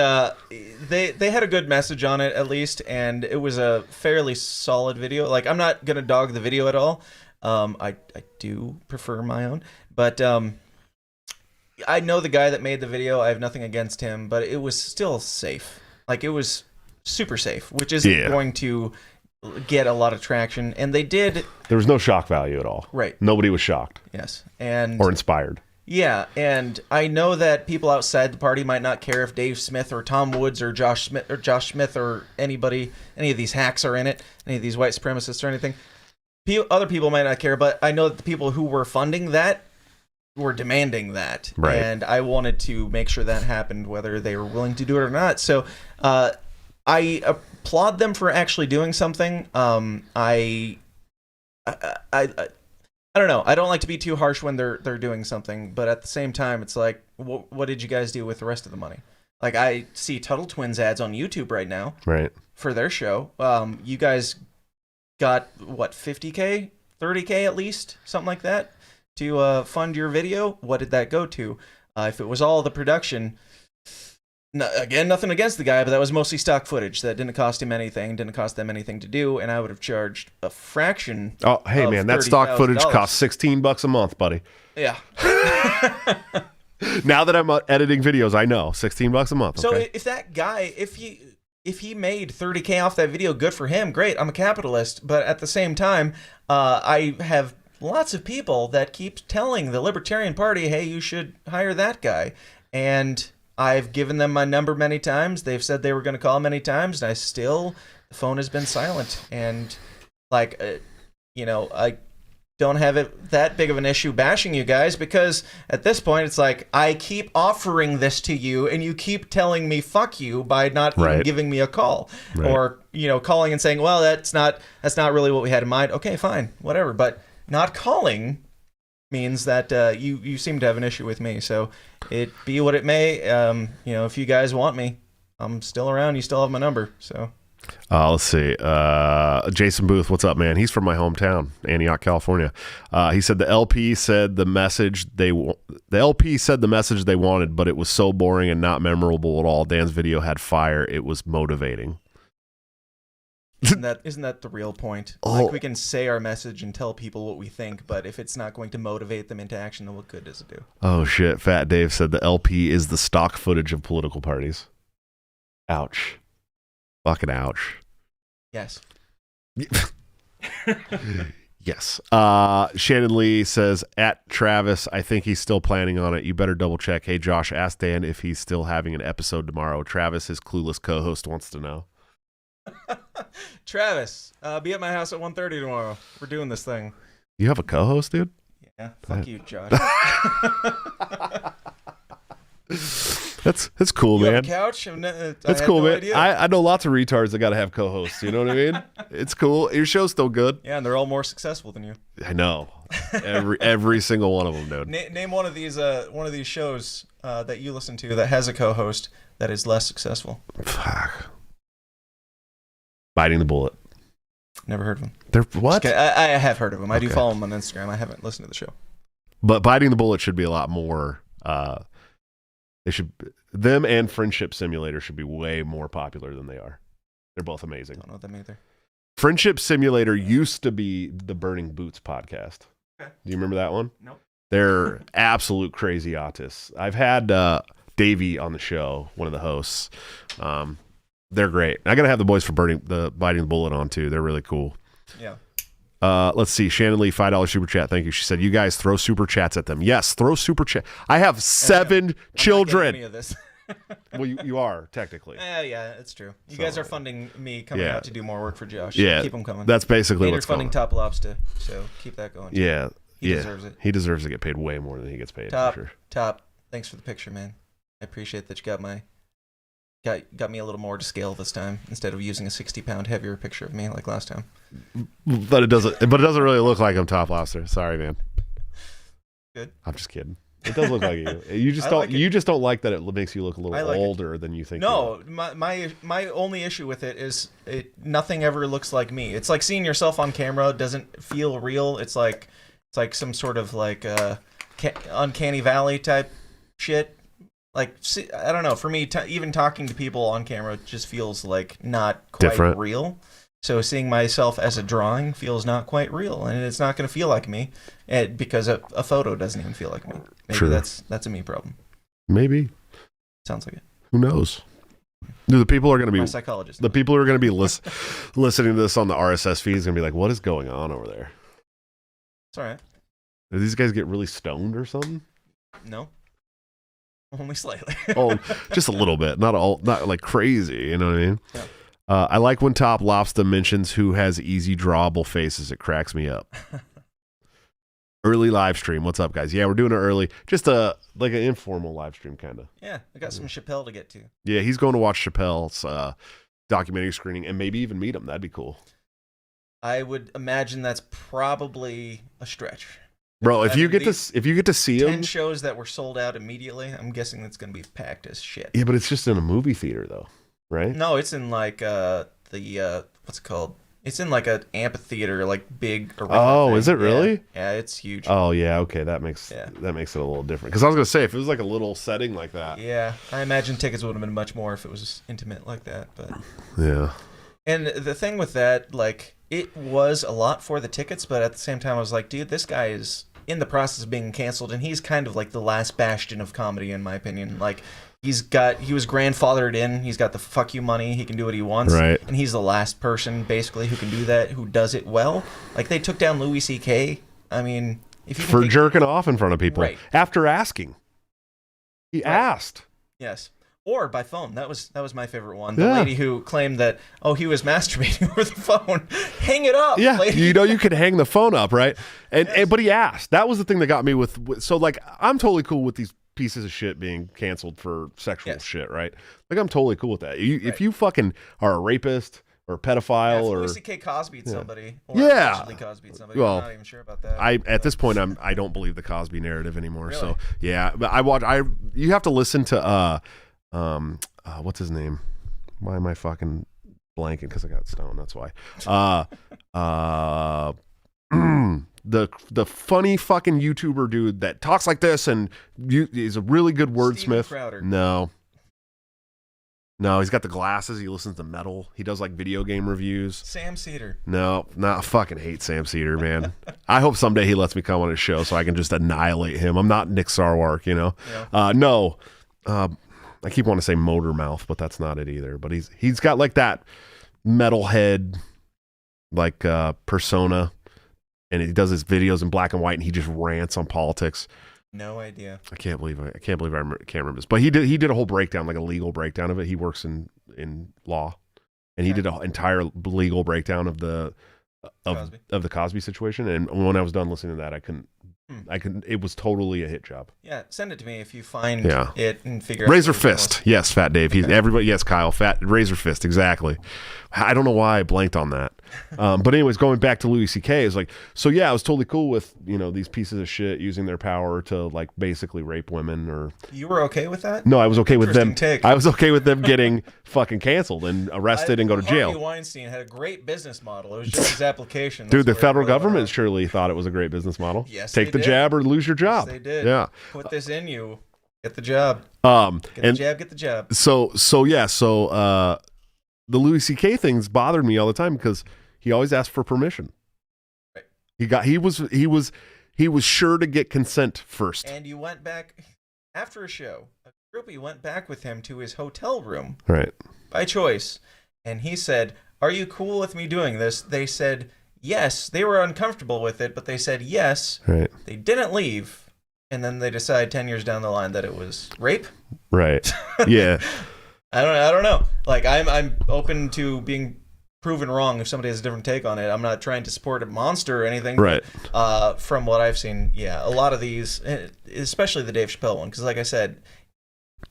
S2: they had a good message on it at least, and it was a fairly solid video. Like I'm not gonna dog the video at all. I do prefer my own, but I know the guy that made the video. I have nothing against him, but it was still safe. Like it was super safe, which isn't going to get a lot of traction, and they did.
S1: There was no shock value at all.
S2: Right.
S1: Nobody was shocked.
S2: Yes, and
S1: or inspired.
S2: Yeah, and I know that people outside the party might not care if Dave Smith or Tom Woods or Josh Smith or any of these hacks are in it, any of these white supremacists or anything. Other people might not care, but I know that the people who were funding that were demanding that,
S1: right.
S2: And I wanted to make sure that happened, whether they were willing to do it or not. So. I applaud them for actually doing something. I don't know. I don't like to be too harsh when they're doing something, but at the same time, it's like, what did you guys do with the rest of the money? Like, I see Tuttle Twins ads on YouTube right now,
S1: right,
S2: for their show. You guys got what, 50K, 30K at least, something like that, to fund your video. What did that go to? If it was all the production, again, nothing against the guy, but that was mostly stock footage. That didn't cost him anything, didn't cost them anything to do, and I would have charged a fraction.
S1: Oh, hey man, that stock footage costs $16 a month, buddy.
S2: Yeah.
S1: Now that I'm editing videos, I know $16 a month.
S2: So
S1: okay?
S2: if that guy, if he made 30K off that video, good for him. Great, I'm a capitalist. But at the same time, I have lots of people that keep telling the Libertarian Party, hey, you should hire that guy. And I've given them my number many times. They've said they were going to call many times, and the phone has been silent. And like, I don't have it that big of an issue bashing you guys, because at this point it's like, I keep offering this to you and you keep telling me fuck you by not even giving me a call, or calling and saying, well, that's not really what we had in mind. Okay, fine, whatever. But not calling means that you seem to have an issue with me. So it be what it may. If you guys want me, I'm still around. You still have my number. So
S1: let's see. Jason Booth, what's up, man? He's from my hometown, Antioch, California. He said the LP said the message they wanted, but it was so boring and not memorable at all. Dan's video had fire. It was motivating.
S2: Isn't that the real point? Like, we can say our message and tell people what we think, but if it's not going to motivate them into action, then what good does it do?
S1: Oh shit! Fat Dave said the LP is the stock footage of political parties. Ouch. Fucking ouch.
S2: Yes.
S1: Yes. Shannon Lee says, at Travis, I think he's still planning on it. You better double check. Hey, Josh, ask Dan if he's still having an episode tomorrow. Travis, his clueless co-host, wants to know.
S2: Travis, be at my house at 1:30 tomorrow. We're doing this thing.
S1: You have a co-host, dude?
S2: Yeah. Fuck you, Josh.
S1: That's cool,
S2: you
S1: man.
S2: Have a couch?
S1: That's cool,
S2: no
S1: man.
S2: idea.
S1: I know lots of retards that got to have co-hosts. You know what I mean? It's cool. Your show's still good.
S2: Yeah, and they're all more successful than you.
S1: I know. Every single one of them, dude.
S2: Name one of these shows that you listen to that has a co-host that is less successful.
S1: Fuck. Biting the Bullet.
S2: Never heard of them.
S1: They're what?
S2: I have heard of them. I do
S1: Okay.
S2: follow them on Instagram. I haven't listened to the show.
S1: But Biting the Bullet should be a lot more. Them and Friendship Simulator should be way more popular than they are. They're both amazing.
S2: Don't know them either.
S1: Friendship Simulator used to be the Burning Boots podcast.
S2: Okay.
S1: Do you remember that one?
S2: Nope.
S1: They're absolute crazy autists. I've had Davey on the show, one of the hosts. They're great. I gotta have the boys for Biting the Bullet on too. They're really cool.
S2: Yeah.
S1: Let's see. Shannon Lee, $5 super chat. Thank you. She said, "You guys throw super chats at them." Yes, throw super chat. I have 7 children.
S2: Any of this.
S1: Well, you are technically.
S2: Yeah, it's true. You guys are funding me coming out to do more work for Josh.
S1: Yeah,
S2: keep them coming.
S1: That's basically
S2: and
S1: what's
S2: you're funding
S1: going on.
S2: Top Lobster, so keep that going.
S1: Yeah,
S2: he deserves it.
S1: He deserves to get paid way more than he gets paid.
S2: Top,
S1: for sure.
S2: Top. Thanks for the picture, man. I appreciate that you got me a little more to scale this time instead of using a 60-pound heavier picture of me like last time.
S1: But it doesn't really look like I'm Top Lobster. Sorry, man.
S2: Good.
S1: I'm just kidding. It does look like you. You just don't like that it makes you look a little older than you think.
S2: No, my only issue with it is nothing ever looks like me. It's like seeing yourself on camera doesn't feel real. It's like some sort of like uncanny valley type shit. Like, I don't know. For me, even talking to people on camera just feels like not quite
S1: different.
S2: Real. So seeing myself as a drawing feels not quite real, and it's not going to feel like me, because a photo doesn't even feel like me. Maybe
S1: True.
S2: that's a me problem.
S1: Maybe.
S2: Sounds like it.
S1: Who knows? The people are going to be
S2: my psychologist.
S1: The people who are going to be listening to this on the RSS feed is going to be like, "What is going on over there?"
S2: It's all right.
S1: Do these guys get really stoned or something?
S2: No. Only slightly.
S1: Oh, just a little bit. Not like crazy. You know what I mean?
S2: Yeah.
S1: I like when Top Lobster mentions who has easy drawable faces. It cracks me up. Early live stream. What's up, guys? Yeah, we're doing it early. Just like an informal live stream, kind of.
S2: Yeah, I got some Chappelle to get to.
S1: Yeah, he's going to watch Chappelle's documentary screening and maybe even meet him. That'd be cool.
S2: I would imagine that's probably a stretch.
S1: Bro, if you get to see
S2: 10
S1: him,
S2: shows that were sold out immediately, I'm guessing it's going to be packed as shit.
S1: Yeah, but it's just in a movie theater though, right?
S2: No, it's in like the what's it called? It's in like an amphitheater, like big arena.
S1: Oh,
S2: thing.
S1: is it really?
S2: Yeah, it's huge.
S1: Oh yeah, okay, that makes it a little different. Because I was gonna say if it was like a little setting like that.
S2: Yeah, I imagine tickets would have been much more if it was intimate like that. But
S1: yeah.
S2: And the thing with that, like, it was a lot for the tickets, but at the same time, I was like, dude, this guy is in the process of being canceled, and he's kind of like the last bastion of comedy, in my opinion. Like, he was grandfathered in, he's got the fuck you money, he can do what he wants,
S1: right?
S2: And he's the last person, basically, who can do that, who does it well. Like, they took down Louis C.K. I mean, if you
S1: for jerking off in front of people,
S2: right?
S1: After asking, he asked.
S2: Yes. Or by phone. That was my favorite one. The lady who claimed that, he was masturbating over the phone. Hang it up, lady.
S1: You could hang the phone up, right? And but he asked. That was the thing that got me with so like I'm totally cool with these pieces of shit being canceled for sexual shit, right? Like I'm totally cool with that. If you fucking are a rapist or a pedophile or
S2: Louis C.K. Cosby'd somebody. Or allegedly Cosby'd somebody.
S1: Well,
S2: I'm not even sure about that.
S1: At this point I don't believe the Cosby narrative anymore.
S2: Really?
S1: So yeah, but you have to listen to what's his name? Why am I fucking blanking? Because I got stoned. That's why. The funny fucking YouTuber dude that talks like this and he's a really good wordsmith. No, he's got the glasses. He listens to metal. He does like video game reviews.
S2: Sam Cedar.
S1: No, I fucking hate Sam Cedar, man. I hope someday he lets me come on his show so I can just annihilate him. I'm not Nick Sarwark, you know. Yeah. No. I keep wanting to say Motor Mouth, but that's not it either. But he's got like that metalhead like persona, and he does his videos in black and white, and he just rants on politics.
S2: No idea.
S1: I can't believe I can't remember this. But he did a whole breakdown, like a legal breakdown of it. He works in law, and he did an entire legal breakdown of the Cosby situation. And when I was done listening to that, I couldn't. It was totally a hit job.
S2: Yeah, send it to me if you find it and figure
S1: Razor
S2: out.
S1: Fist. Yes, Fat Dave. He's everybody. Yes, Kyle. Razor Fist. Exactly. I don't know why I blanked on that. But anyways, going back to Louis C.K. is like, so yeah, I was totally cool with, these pieces of shit using their power to like basically rape women or.
S2: You were okay with that?
S1: No, I was okay with them.
S2: Take.
S1: I was okay with them getting fucking canceled and arrested and go to jail.
S2: Harvey Weinstein had a great business model. It was just his application.
S1: Dude, the federal government surely thought it was a great business model.
S2: Yes,
S1: Take the jab or lose your job.
S2: Yes, they did.
S1: Yeah.
S2: Put this in you. Get the job. Get the jab.
S1: So the Louis C.K. things bothered me all the time because he always asked for permission. Right. He was sure to get consent first.
S2: And you went back after a show. A groupie went back with him to his hotel room.
S1: Right.
S2: By choice. And he said, "Are you cool with me doing this?" They said yes. They were uncomfortable with it, but they said yes.
S1: Right.
S2: They didn't leave. And then they decide 10 years down the line that it was rape.
S1: Right. Yeah.
S2: I don't know. Like I'm open to being proven wrong if somebody has a different take on it. I'm not trying to support a monster or anything.
S1: Right.
S2: But, from what I've seen, a lot of these, especially the Dave Chappelle one, because like I said,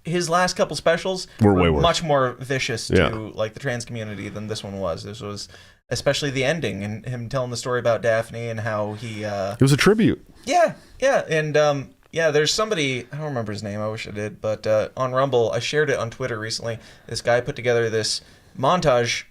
S2: his last couple specials
S1: were way worse.
S2: Much more vicious to like the trans community than this one was. This was especially the ending and him telling the story about Daphne and how he. It
S1: was a tribute.
S2: Yeah, and there's somebody, I don't remember his name, I wish I did, but on Rumble, I shared it on Twitter recently. This guy put together this montage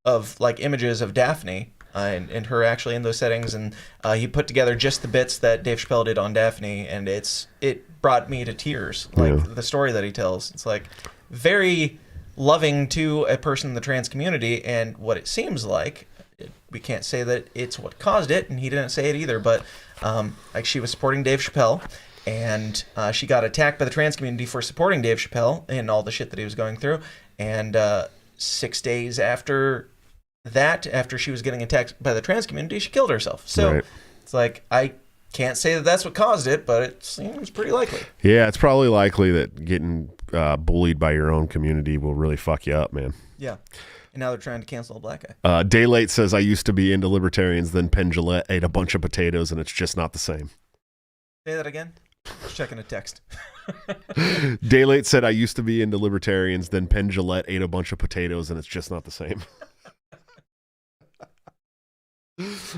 S2: of like images of Daphne and her actually in those settings, and he put together just the bits that Dave Chappelle did on Daphne, and it brought me to tears. Like the story that he tells, it's like very loving to a person in the trans community, and what it seems like. We can't say that it's what caused it, and he didn't say it either, but like she was supporting Dave Chappelle, and she got attacked by the trans community for supporting Dave Chappelle and all the shit that he was going through, and 6 days after that, after she was getting attacked by the trans community, she killed herself. So it's like, I can't say that that's what caused it, but it seems pretty likely. Yeah,
S1: it's probably likely that getting bullied by your own community will really fuck you up, man.
S2: Yeah. And now they're trying to cancel a black guy.
S1: Daylate says, I used to be into libertarians, then Penn Jillette ate a bunch of potatoes, and it's just not the same.
S2: Say that again? Just checking a text.
S1: Daylate said, I used to be into libertarians, then Penn Jillette ate a bunch of potatoes, and it's just not the same.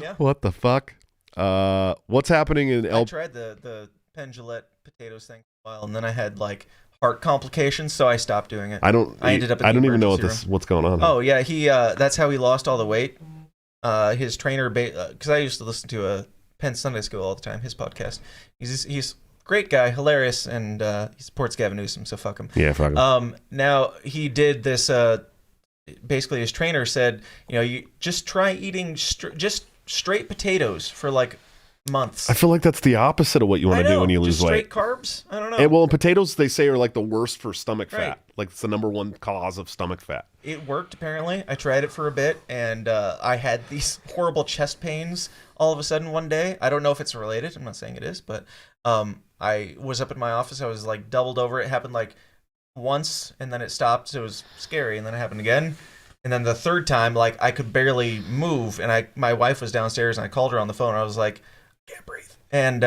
S2: Yeah.
S1: What the fuck? What's happening in
S2: I tried the Penn Jillette potatoes thing for a while, and then I had like heart complications, so I stopped doing it.
S1: I ended up. I don't even know what's going on.
S2: Oh yeah, he that's how he lost all the weight. His trainer, because I used to listen to a Penn Sunday School all the time. His podcast. He's a great guy, hilarious, and he supports Gavin Newsom, so fuck him.
S1: Yeah, fuck him.
S2: Now he did this. Basically, his trainer said, you just try eating just straight potatoes for like months.
S1: I feel like that's the opposite of what you want to do when you lose weight.
S2: Straight carbs. I don't know.
S1: Well, potatoes they say are like the worst for stomach fat. Like it's the number one cause of stomach fat.
S2: It worked apparently. I tried it for a bit, and I had these horrible chest pains all of a sudden one day. I don't know if it's related. I'm not saying it is, but I was up at my office. I was like doubled over. It happened like once, and then it stopped. So it was scary, and then it happened again. And then the third time, like I could barely move, and my wife was downstairs, and I called her on the phone. I was like, I can't breathe. And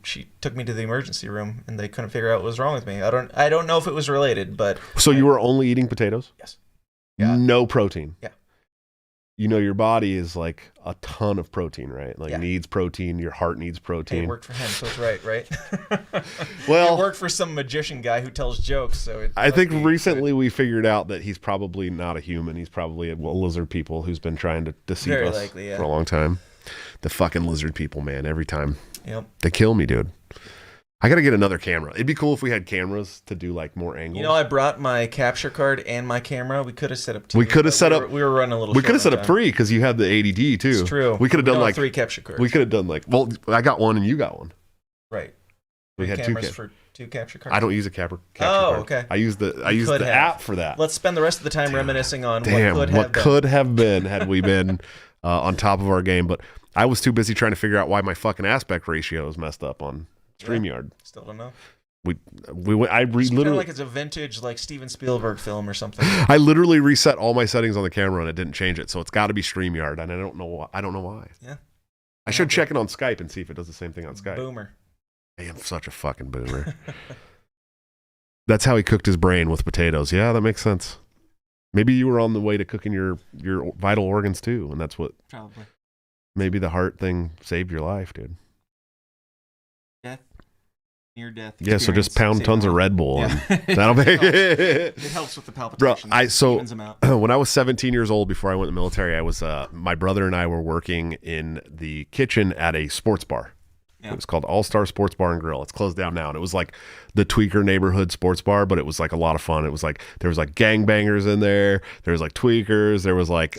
S2: she took me to the emergency room, and they couldn't figure out what was wrong with me. I don't know if it was related, but
S1: so you were only eating potatoes?
S2: Yes.
S1: Yeah. No protein.
S2: Yeah.
S1: Your body is like a ton of protein, right? Like needs protein. Your heart needs protein.
S2: Hey, it worked for him, so it's right?
S1: Well,
S2: it worked for some magician guy who tells jokes. So
S1: I think recently we figured out that he's probably not a human. He's probably a lizard people who's been trying to deceive us for a long time. The fucking lizard people, man. Every time.
S2: Yep.
S1: They kill me, dude. I got to get another camera. It'd be cool if we had cameras to do like more angles.
S2: I brought my capture card and my camera. We could have set up two.
S1: We could have set up.
S2: We were running a little.
S1: We could have set up three because you had the ADD too.
S2: It's true.
S1: We could have done like
S2: 3 capture cards.
S1: We could have done like. Well, I got one and you got one.
S2: Right.
S1: We had
S2: cameras for 2 capture cards.
S1: I don't use a capture card.
S2: Okay.
S1: I use the app for that.
S2: Let's spend the rest of the time reminiscing on
S1: what could have been had we been on top of our game. But I was too busy trying to figure out why my fucking aspect ratio is messed up on StreamYard.
S2: Still don't know.
S1: Literally
S2: like it's a vintage like Steven Spielberg film or something.
S1: I literally reset all my settings on the camera and it didn't change it, so it's got to be StreamYard, and I don't know why.
S2: Yeah.
S1: I should check it on Skype and see if it does the same thing on Skype.
S2: Boomer.
S1: I am such a fucking boomer. That's how he cooked his brain with potatoes. Yeah, that makes sense. Maybe you were on the way to cooking your vital organs too, and that's what
S2: probably.
S1: Maybe the heart thing saved your life, dude.
S2: Death. Near death.
S1: Yeah, so just pound tons of Red Bull and that'll make
S2: it helps with the palpitations.
S1: Bro, when I was 17 years old, before I went in the military, I was my brother and I were working in the kitchen at a sports bar. Yeah. It was called All-Star Sports Bar and Grill. It's closed down now, and it was like the tweaker neighborhood sports bar, but it was like a lot of fun. It was like there was like gangbangers in there, there was like tweakers, there was like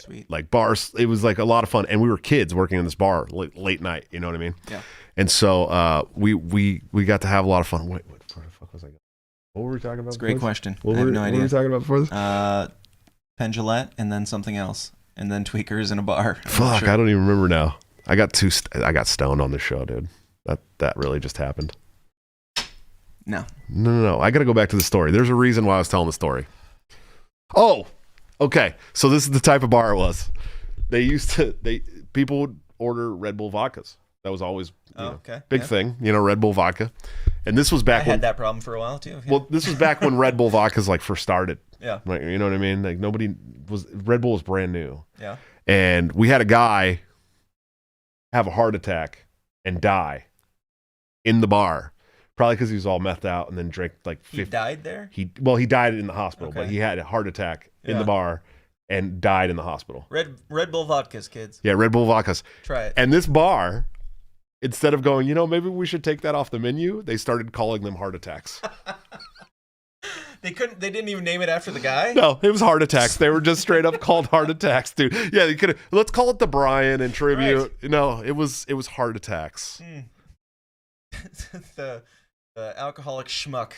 S1: bars. It was like a lot of fun, and we were kids working in this bar late night. You know what I mean?
S2: Yeah.
S1: And so we got to have a lot of fun. Wait, where the fuck was I going? What were we talking about?
S2: That's a great question.
S1: I have no idea. What were we talking about before this?
S2: Penn Jillette and then something else, and then tweakers in a bar.
S1: Fuck, I don't even remember now. I got stoned on this show, dude. That really just happened.
S2: No.
S1: I got to go back to the story. There's a reason why I was telling the story. Oh, okay. So this is the type of bar it was. People would order Red Bull vodkas. That was always big thing, Red Bull vodka. And this was back
S2: I had that problem for a while too. Yeah.
S1: Well, this was back when Red Bull vodkas like first started.
S2: Yeah.
S1: Like, you know what I mean? Like Red Bull was brand new.
S2: Yeah.
S1: And we had a guy have a heart attack and die in the bar. Probably because he was all methed out and then drank like 50.
S2: He died there?
S1: He died in the hospital, but he had a heart attack in the bar and died in the hospital.
S2: Red Bull vodkas, kids.
S1: Yeah, Red Bull vodkas.
S2: Try it.
S1: And this bar, instead of going, maybe we should take that off the menu, they started calling them heart attacks.
S2: They didn't even name it after the guy?
S1: No, it was heart attacks. They were just straight up called heart attacks, dude. Yeah, they could have. Let's call it the Brian in tribute. Right. No, it was heart attacks.
S2: The alcoholic schmuck.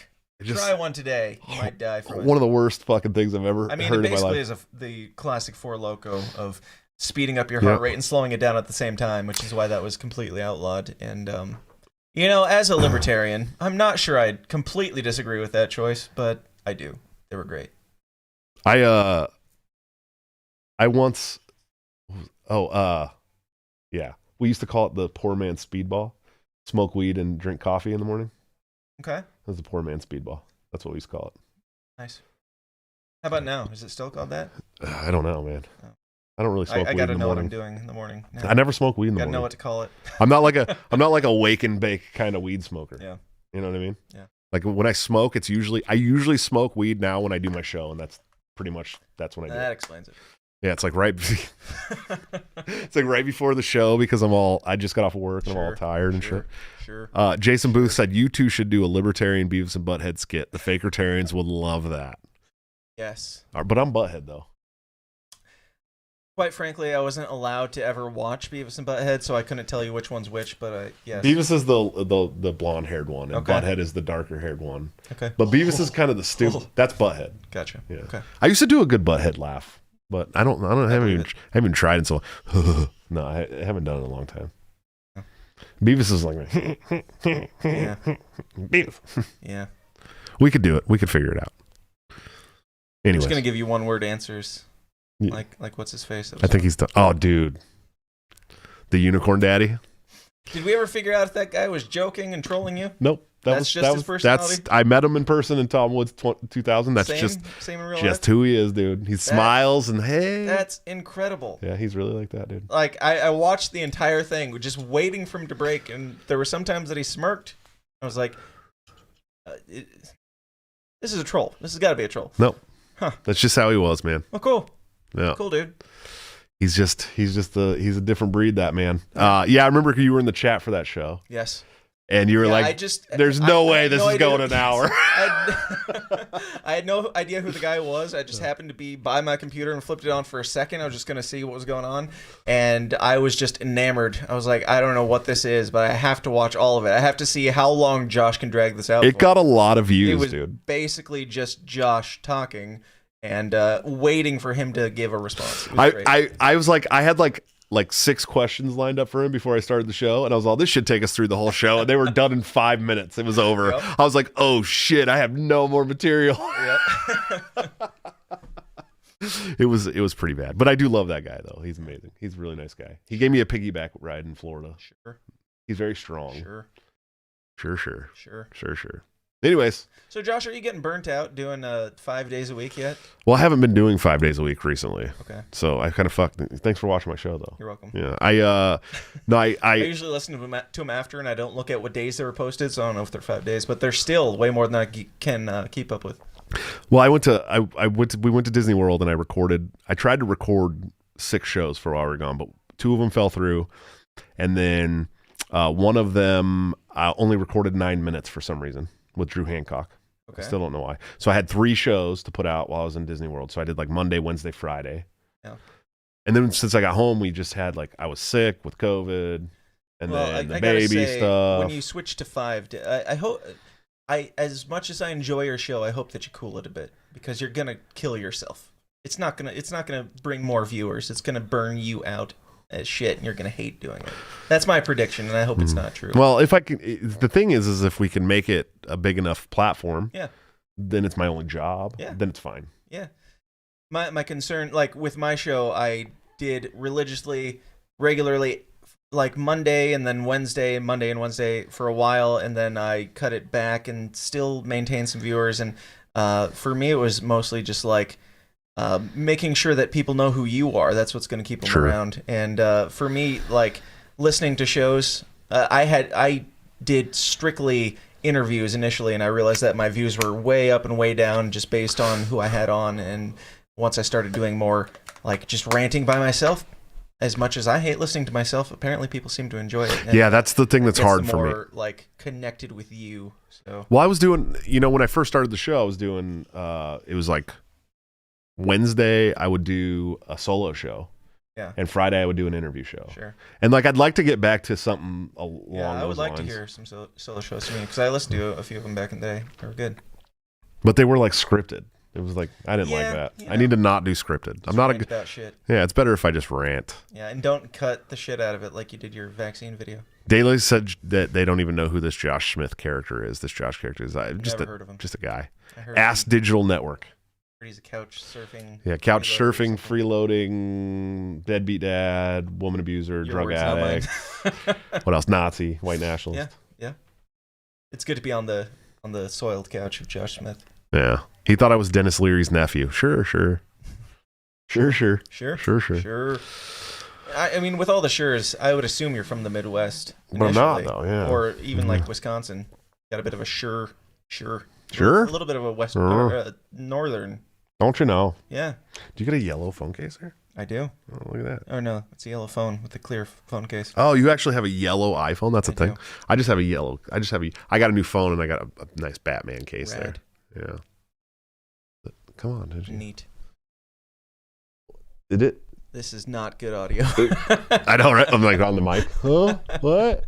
S2: Try one today. You might die from it.
S1: One of the worst fucking things I've ever heard in my life.
S2: It basically is the classic Four Loko of speeding up your heart rate and slowing it down at the same time, which is why that was completely outlawed. And as a libertarian, I'm not sure I'd completely disagree with that choice, but I do. They were great.
S1: I once we used to call it the poor man's speedball. smoke weed and drink coffee in the morning.
S2: Okay.
S1: That's the poor man's speedball. That's what we used to call it.
S2: Nice. How about now? Is it still called that?
S1: I don't know, man.
S2: Oh.
S1: I don't really smoke
S2: I
S1: weed
S2: gotta
S1: in the
S2: know
S1: morning.
S2: what I'm doing in the morning. Now.
S1: I never smoke weed in the
S2: Gotta
S1: morning.
S2: know what to call it.
S1: I'm not like a wake and bake kind of weed smoker.
S2: Yeah.
S1: You know what I mean?
S2: Yeah.
S1: Like when I smoke, I usually smoke weed now when I do my show, and that's pretty much that's when I do
S2: That
S1: it.
S2: explains it.
S1: Yeah, it's like it's like right before the show because I just got off of work and I'm all tired and shit.
S2: Sure.
S1: Jason Booth said you two should do a Libertarian Beavis and Butthead skit. The Fakertarians would love that.
S2: Yes.
S1: But I'm Butthead though.
S2: Quite frankly, I wasn't allowed to ever watch Beavis and Butthead, so I couldn't tell you which one's which. But yes.
S1: Beavis is the blonde-haired one, and
S2: Okay.
S1: Butthead is the darker-haired one.
S2: Okay.
S1: But Beavis is kind of the stupid. That's Butthead.
S2: Gotcha.
S1: Yeah.
S2: Okay.
S1: I used to do a good Butthead laugh, but I haven't even tried it. So no, I haven't done it in a long time.
S2: Oh.
S1: Beavis is like
S2: Yeah.
S1: Beavis.
S2: Yeah.
S1: We could do it. We could figure it out.
S2: I'm
S1: Anyways,
S2: just gonna give you one-word answers.
S1: Yeah.
S2: Like what's his face?
S1: I think he's done. Oh, dude, the Unicorn Daddy.
S2: Did we ever figure out if that guy was joking and trolling you?
S1: Nope.
S2: That's just his personality?
S1: I met him in person in Tom Woods 2000. That's
S2: Same in real
S1: just
S2: life?
S1: who he is, dude. He smiles and hey.
S2: That's incredible.
S1: Yeah, he's really like that, dude.
S2: Like I watched the entire thing, just waiting for him to break, and there were some times that he smirked. I was like, "This is a troll. This has got to be a troll."
S1: No,
S2: Huh?
S1: That's just how he was, man.
S2: Oh, cool.
S1: Yeah,
S2: Cool, dude.
S1: he's a different breed, that man. Yeah, I remember you were in the chat for that show,
S2: Yes.
S1: and you were
S2: Yeah,
S1: like, "There's no way this is going an hour."
S2: I had no idea who the guy was. I just happened to be by my computer and flipped it on for a second. I was just going to see what was going on. And I was just enamored. I was like, I don't know what this is, but I have to watch all of it. I have to see how long Josh can drag this out
S1: It
S2: for.
S1: got a lot of views,
S2: It was
S1: dude.
S2: basically just Josh talking and waiting for him to give a response. It was great.
S1: I was like, I had like 6 questions lined up for him before I started the show, and I was all, this should take us through the whole show, and they were done in 5 minutes. It was over.
S2: Yep.
S1: I was like, oh shit, I have no more material.
S2: Yep.
S1: It was pretty bad, but I do love that guy though. He's amazing. He's a really nice guy. He gave me a piggyback ride in Florida.
S2: Sure.
S1: He's very strong. Sure. Anyways,
S2: So, Josh, are you getting burnt out doing 5 days a week yet?
S1: well, I haven't been doing 5 days a week recently,
S2: Okay.
S1: so I kind of fucked. Thanks for watching my show though.
S2: You're welcome.
S1: Yeah, I
S2: usually listen to them after, and I don't look at what days they were posted, so I don't know if they're 5 days, but they're still way more than I can keep up with.
S1: Well, we went to Disney World and I tried to record 6 shows for while we were gone, but 2 of them fell through. And then one of them I only recorded 9 minutes for some reason with Drew Hancock.
S2: Okay.
S1: I still don't know why. So I had 3 shows to put out while I was in Disney World. So I did like Monday, Wednesday, Friday.
S2: Yeah.
S1: And then since I got home, we just had I was sick with COVID and then the
S2: I gotta
S1: baby
S2: say,
S1: stuff.
S2: when you switch to 5, I hope... as much as I enjoy your show, I hope that you cool it a bit, because you're gonna kill yourself. It's not gonna bring more viewers. It's gonna burn you out as shit, and you're gonna hate doing it. That's my prediction, and I hope it's not true.
S1: Well, if I can, the thing is if we can make it a big enough platform,
S2: Yeah.
S1: then it's my only job.
S2: Yeah.
S1: Then it's fine.
S2: Yeah. My concern, like with my show, I did religiously, regularly, like Monday and then Monday and Wednesday for a while, and then I cut it back and still maintain some viewers. And for me, it was mostly just like making sure that people know who you are. That's what's going to keep them
S1: Sure.
S2: around. And for me, like listening to shows, I did strictly interviews initially, and I realized that my views were way up and way down just based on who I had on. And once I started doing more like just ranting by myself, as much as I hate listening to myself, apparently people seem to enjoy it. And
S1: Yeah, that's the thing that's
S2: gets
S1: hard for me.
S2: more, like connected with you. So
S1: Well, I was doing, when I first started the show, I was doing, it was like Wednesday, I would do a solo show.
S2: Yeah.
S1: And Friday, I would do an interview show.
S2: Sure.
S1: And I'd like to get back to something along those lines.
S2: Yeah, I would like to hear some solo shows to me, because I listened to a few of them back in the day. They were good.
S1: But they were scripted. It was I didn't like that. I need to not do scripted. I'm not a good.
S2: About shit.
S1: Yeah, it's better if I just rant.
S2: Yeah, and don't cut the shit out of it like you did your vaccine video.
S1: Daly said that they don't even know who this Josh Smith character is. This Josh character is
S2: Never heard of him.
S1: just a guy.
S2: I heard
S1: Ask Digital Network.
S2: He's a couch surfing.
S1: Yeah, couch surfing, freeloading, deadbeat dad, woman abuser,
S2: Your
S1: drug
S2: words, not mine.
S1: addict. What else? Nazi, white nationalist.
S2: Yeah. It's good to be on the soiled couch of Josh Smith.
S1: Yeah. He thought I was Dennis Leary's nephew. Sure.
S2: I mean, with all the sures, I would assume you're from the Midwest.
S1: But I'm not, though, yeah.
S2: Or even like Wisconsin. Got a bit of a sure.
S1: Sure?
S2: A little bit of a western, or, northern.
S1: Don't you know?
S2: Yeah.
S1: Do you get a yellow phone case there?
S2: I do.
S1: Oh, look at that.
S2: Oh, no. It's a yellow phone with a clear phone case.
S1: Oh, you actually have a yellow iPhone? That's a thing.
S2: Do.
S1: I just have a yellow. I got a new phone and I got a nice Batman case
S2: Rad.
S1: there. Yeah. Come on, did you?
S2: Neat.
S1: Did it?
S2: This is not good audio.
S1: I know, right? I'm like on the mic. Huh? What?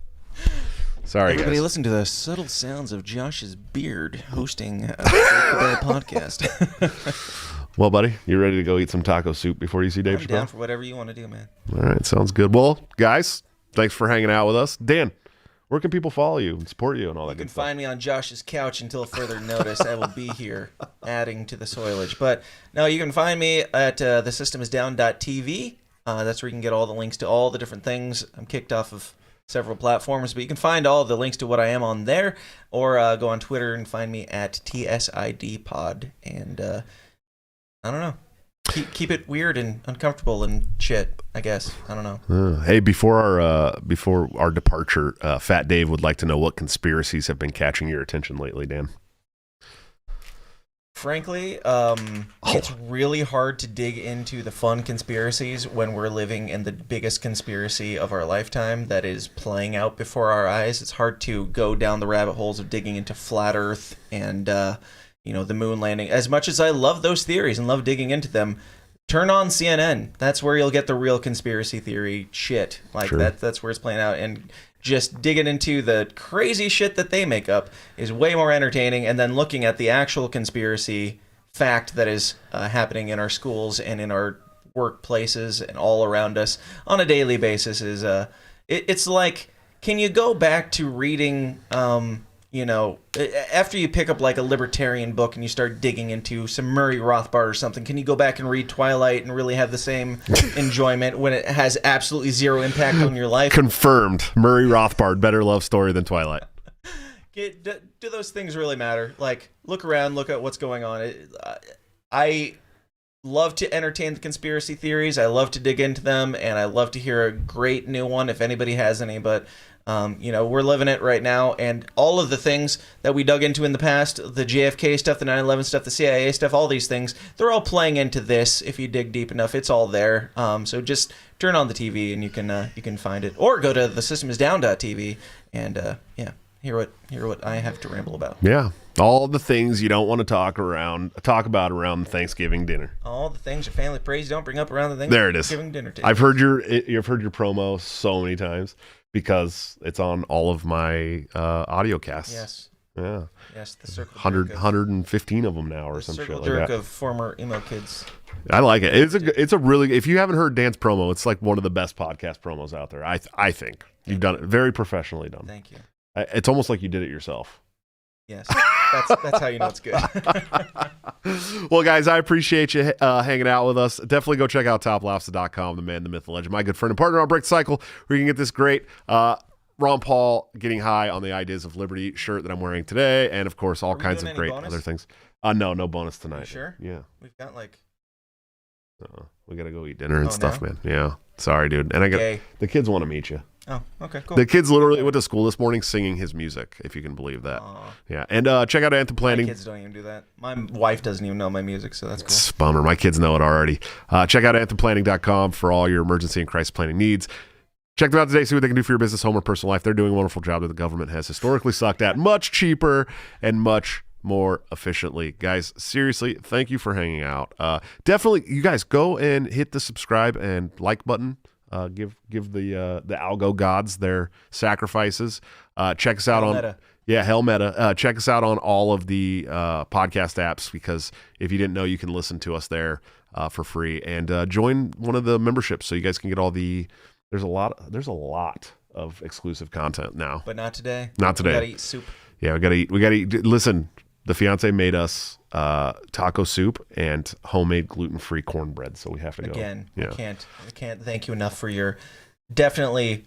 S1: Sorry,
S2: Everybody
S1: guys.
S2: listen to the subtle sounds of Josh's beard hosting the Bad podcast.
S1: Well, buddy, you ready to go eat some taco soup before you see Dave
S2: I'm
S1: Chappelle?
S2: down for whatever you want to do, man.
S1: All right, sounds good. Well, guys, thanks for hanging out with us. Dan, where can people follow you and support you and all that
S2: You
S1: good
S2: can
S1: stuff?
S2: find me on Josh's couch until further notice. I will be here adding to the soilage. But no, you can find me at thesystemisdown.tv. That's where you can get all the links to all the different things. I'm kicked off of several platforms, but you can find all the links to what I am on there, or go on Twitter and find me at TSIDpod. And I don't know. Keep it weird and uncomfortable and shit, I guess. I don't know.
S1: Hey, before our departure, Fat Dave would like to know what conspiracies have been catching your attention lately, Dan.
S2: Frankly, it's really hard to dig into the fun conspiracies when we're living in the biggest conspiracy of our lifetime that is playing out before our eyes. It's hard to go down the rabbit holes of digging into flat Earth and the moon landing. As much as I love those theories and love digging into them, turn on CNN. That's where you'll get the real conspiracy theory shit. Like
S1: Sure.
S2: that's where it's playing out. And just digging into the crazy shit that they make up is way more entertaining. And then looking at the actual conspiracy fact that is happening in our schools and in our workplaces and all around us on a daily basis is it's like, can you go back to reading after you pick up like a libertarian book and you start digging into some Murray Rothbard or something, can you go back and read Twilight and really have the same enjoyment when it has absolutely zero impact on your life?
S1: Confirmed. Murray Rothbard, better love story than Twilight.
S2: Do those things really matter? Like, look around, look at what's going on. I love to entertain the conspiracy theories. I love to dig into them, and I love to hear a great new one if anybody has any, but we're living it right now, and all of the things that we dug into in the past, the JFK stuff, the 9/11 stuff, the CIA stuff, all these things, they're all playing into this. If you dig deep enough, it's all there. So just turn on the TV and you can find it, or go to thesystemisdown.tv and hear what I have to ramble about.
S1: Yeah, all the things you don't want to talk about around Thanksgiving dinner.
S2: All the things your family prays you don't bring up around the
S1: There it is.
S2: Thanksgiving dinner table.
S1: You've heard your promo so many times because it's on all of my audio casts.
S2: Yes.
S1: Yeah.
S2: Yes, the circle
S1: 115 of them now or some shit like
S2: jerk
S1: that.
S2: of former emo kids.
S1: I like it. It's a really, if you haven't heard Dan's promo, it's like one of the best podcast promos out there. I think you've done it very professionally done.
S2: Thank you.
S1: It's almost like you did it yourself.
S2: Yes, that's how you know it's good.
S1: Well, guys, I appreciate you hanging out with us. Definitely go check out toplobster.com, the man, the myth, the legend, my good friend and partner on Break the Cycle, where you can get this great Ron Paul getting high on the ideas of liberty shirt that I'm wearing today, and of course all kinds of great other things. No bonus tonight.
S2: You sure?
S1: Yeah.
S2: We've got
S1: we gotta go eat dinner and stuff,
S2: now?
S1: man. Yeah. Sorry, dude. And the kids want to meet you.
S2: Oh, okay, cool.
S1: The kids literally went to school this morning singing his music, if you can believe that. Yeah. And check out Anthem Planning.
S2: My kids don't even do that. My wife doesn't even know my music, so that's cool.
S1: It's a bummer. My kids know it already. Check out anthemplanning.com for all your emergency and crisis planning needs. Check them out today. See what they can do for your business, home, or personal life. They're doing a wonderful job that the government has historically sucked at, much cheaper and much more efficiently. Guys, seriously, thank you for hanging out. Definitely, you guys go and hit the subscribe and like button. Give the algo gods their sacrifices. Check us out Hell Meta. Check us out on all of the podcast apps, because if you didn't know, you can listen to us there for free, and join one of the memberships so you guys can get all the. There's a lot of exclusive content now.
S2: But not today.
S1: Not today.
S2: We gotta eat soup.
S1: Yeah, we gotta eat. Listen, the fiance made us taco soup and homemade gluten-free cornbread, so we have to go.
S2: Again,
S1: Yeah.
S2: I can't thank you enough for your definitely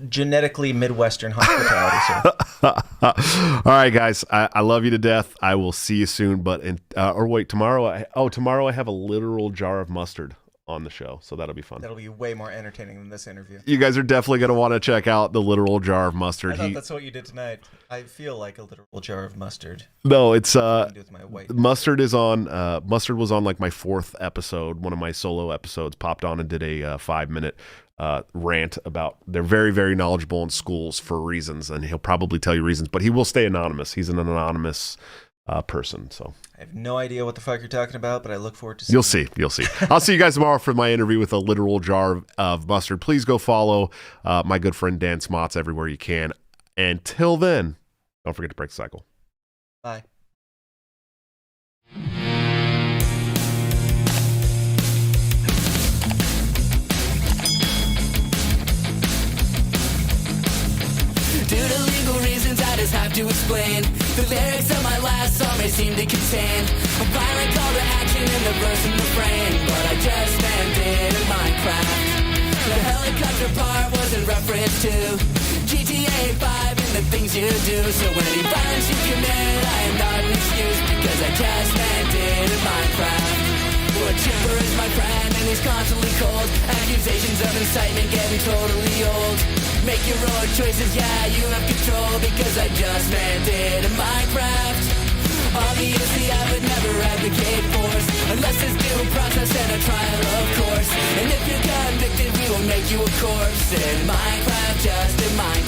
S2: genetically Midwestern hospitality, sir.
S1: All right, guys. I love you to death. I will see you soon. But tomorrow. Tomorrow I have a literal jar of mustard on the show, so that'll be fun.
S2: That'll be way more entertaining than this interview.
S1: You guys are definitely going to want to check out the literal jar of mustard.
S2: I thought that's what you did tonight. I feel like a literal jar of mustard.
S1: No, it's
S2: mustard
S1: is on. Mustard was on like my 4th episode. One of my solo episodes popped on and did a 5-minute rant about they're very, very knowledgeable in schools for reasons, and he'll probably tell you reasons, but he will stay anonymous. He's an anonymous person. So
S2: I have no idea what the fuck you're talking about, but I look forward to seeing
S1: You'll see. I'll see you guys tomorrow for my interview with a literal jar of mustard. Please go follow my good friend Dan Smotz everywhere you can. Until then, don't forget to break the cycle.
S2: Bye.
S3: Due to legal reasons, I just have to explain. The lyrics of my last song may seem to contain a violent call to action in the verse and refrain, but I just meant it in Minecraft. The helicopter part was in reference to GTA 5 and the things you do. So any violence you commit, I am not an excuse, because I just meant it in Minecraft. A chipper is my friend and he's constantly cold. Accusations of incitement getting totally old. Make your own choices, yeah, you have control, because I just meant it in Minecraft. Obviously I would never advocate force, unless there's due process and a trial, of course. And if you're convicted, we will make you a corpse in Minecraft, just in Minecraft.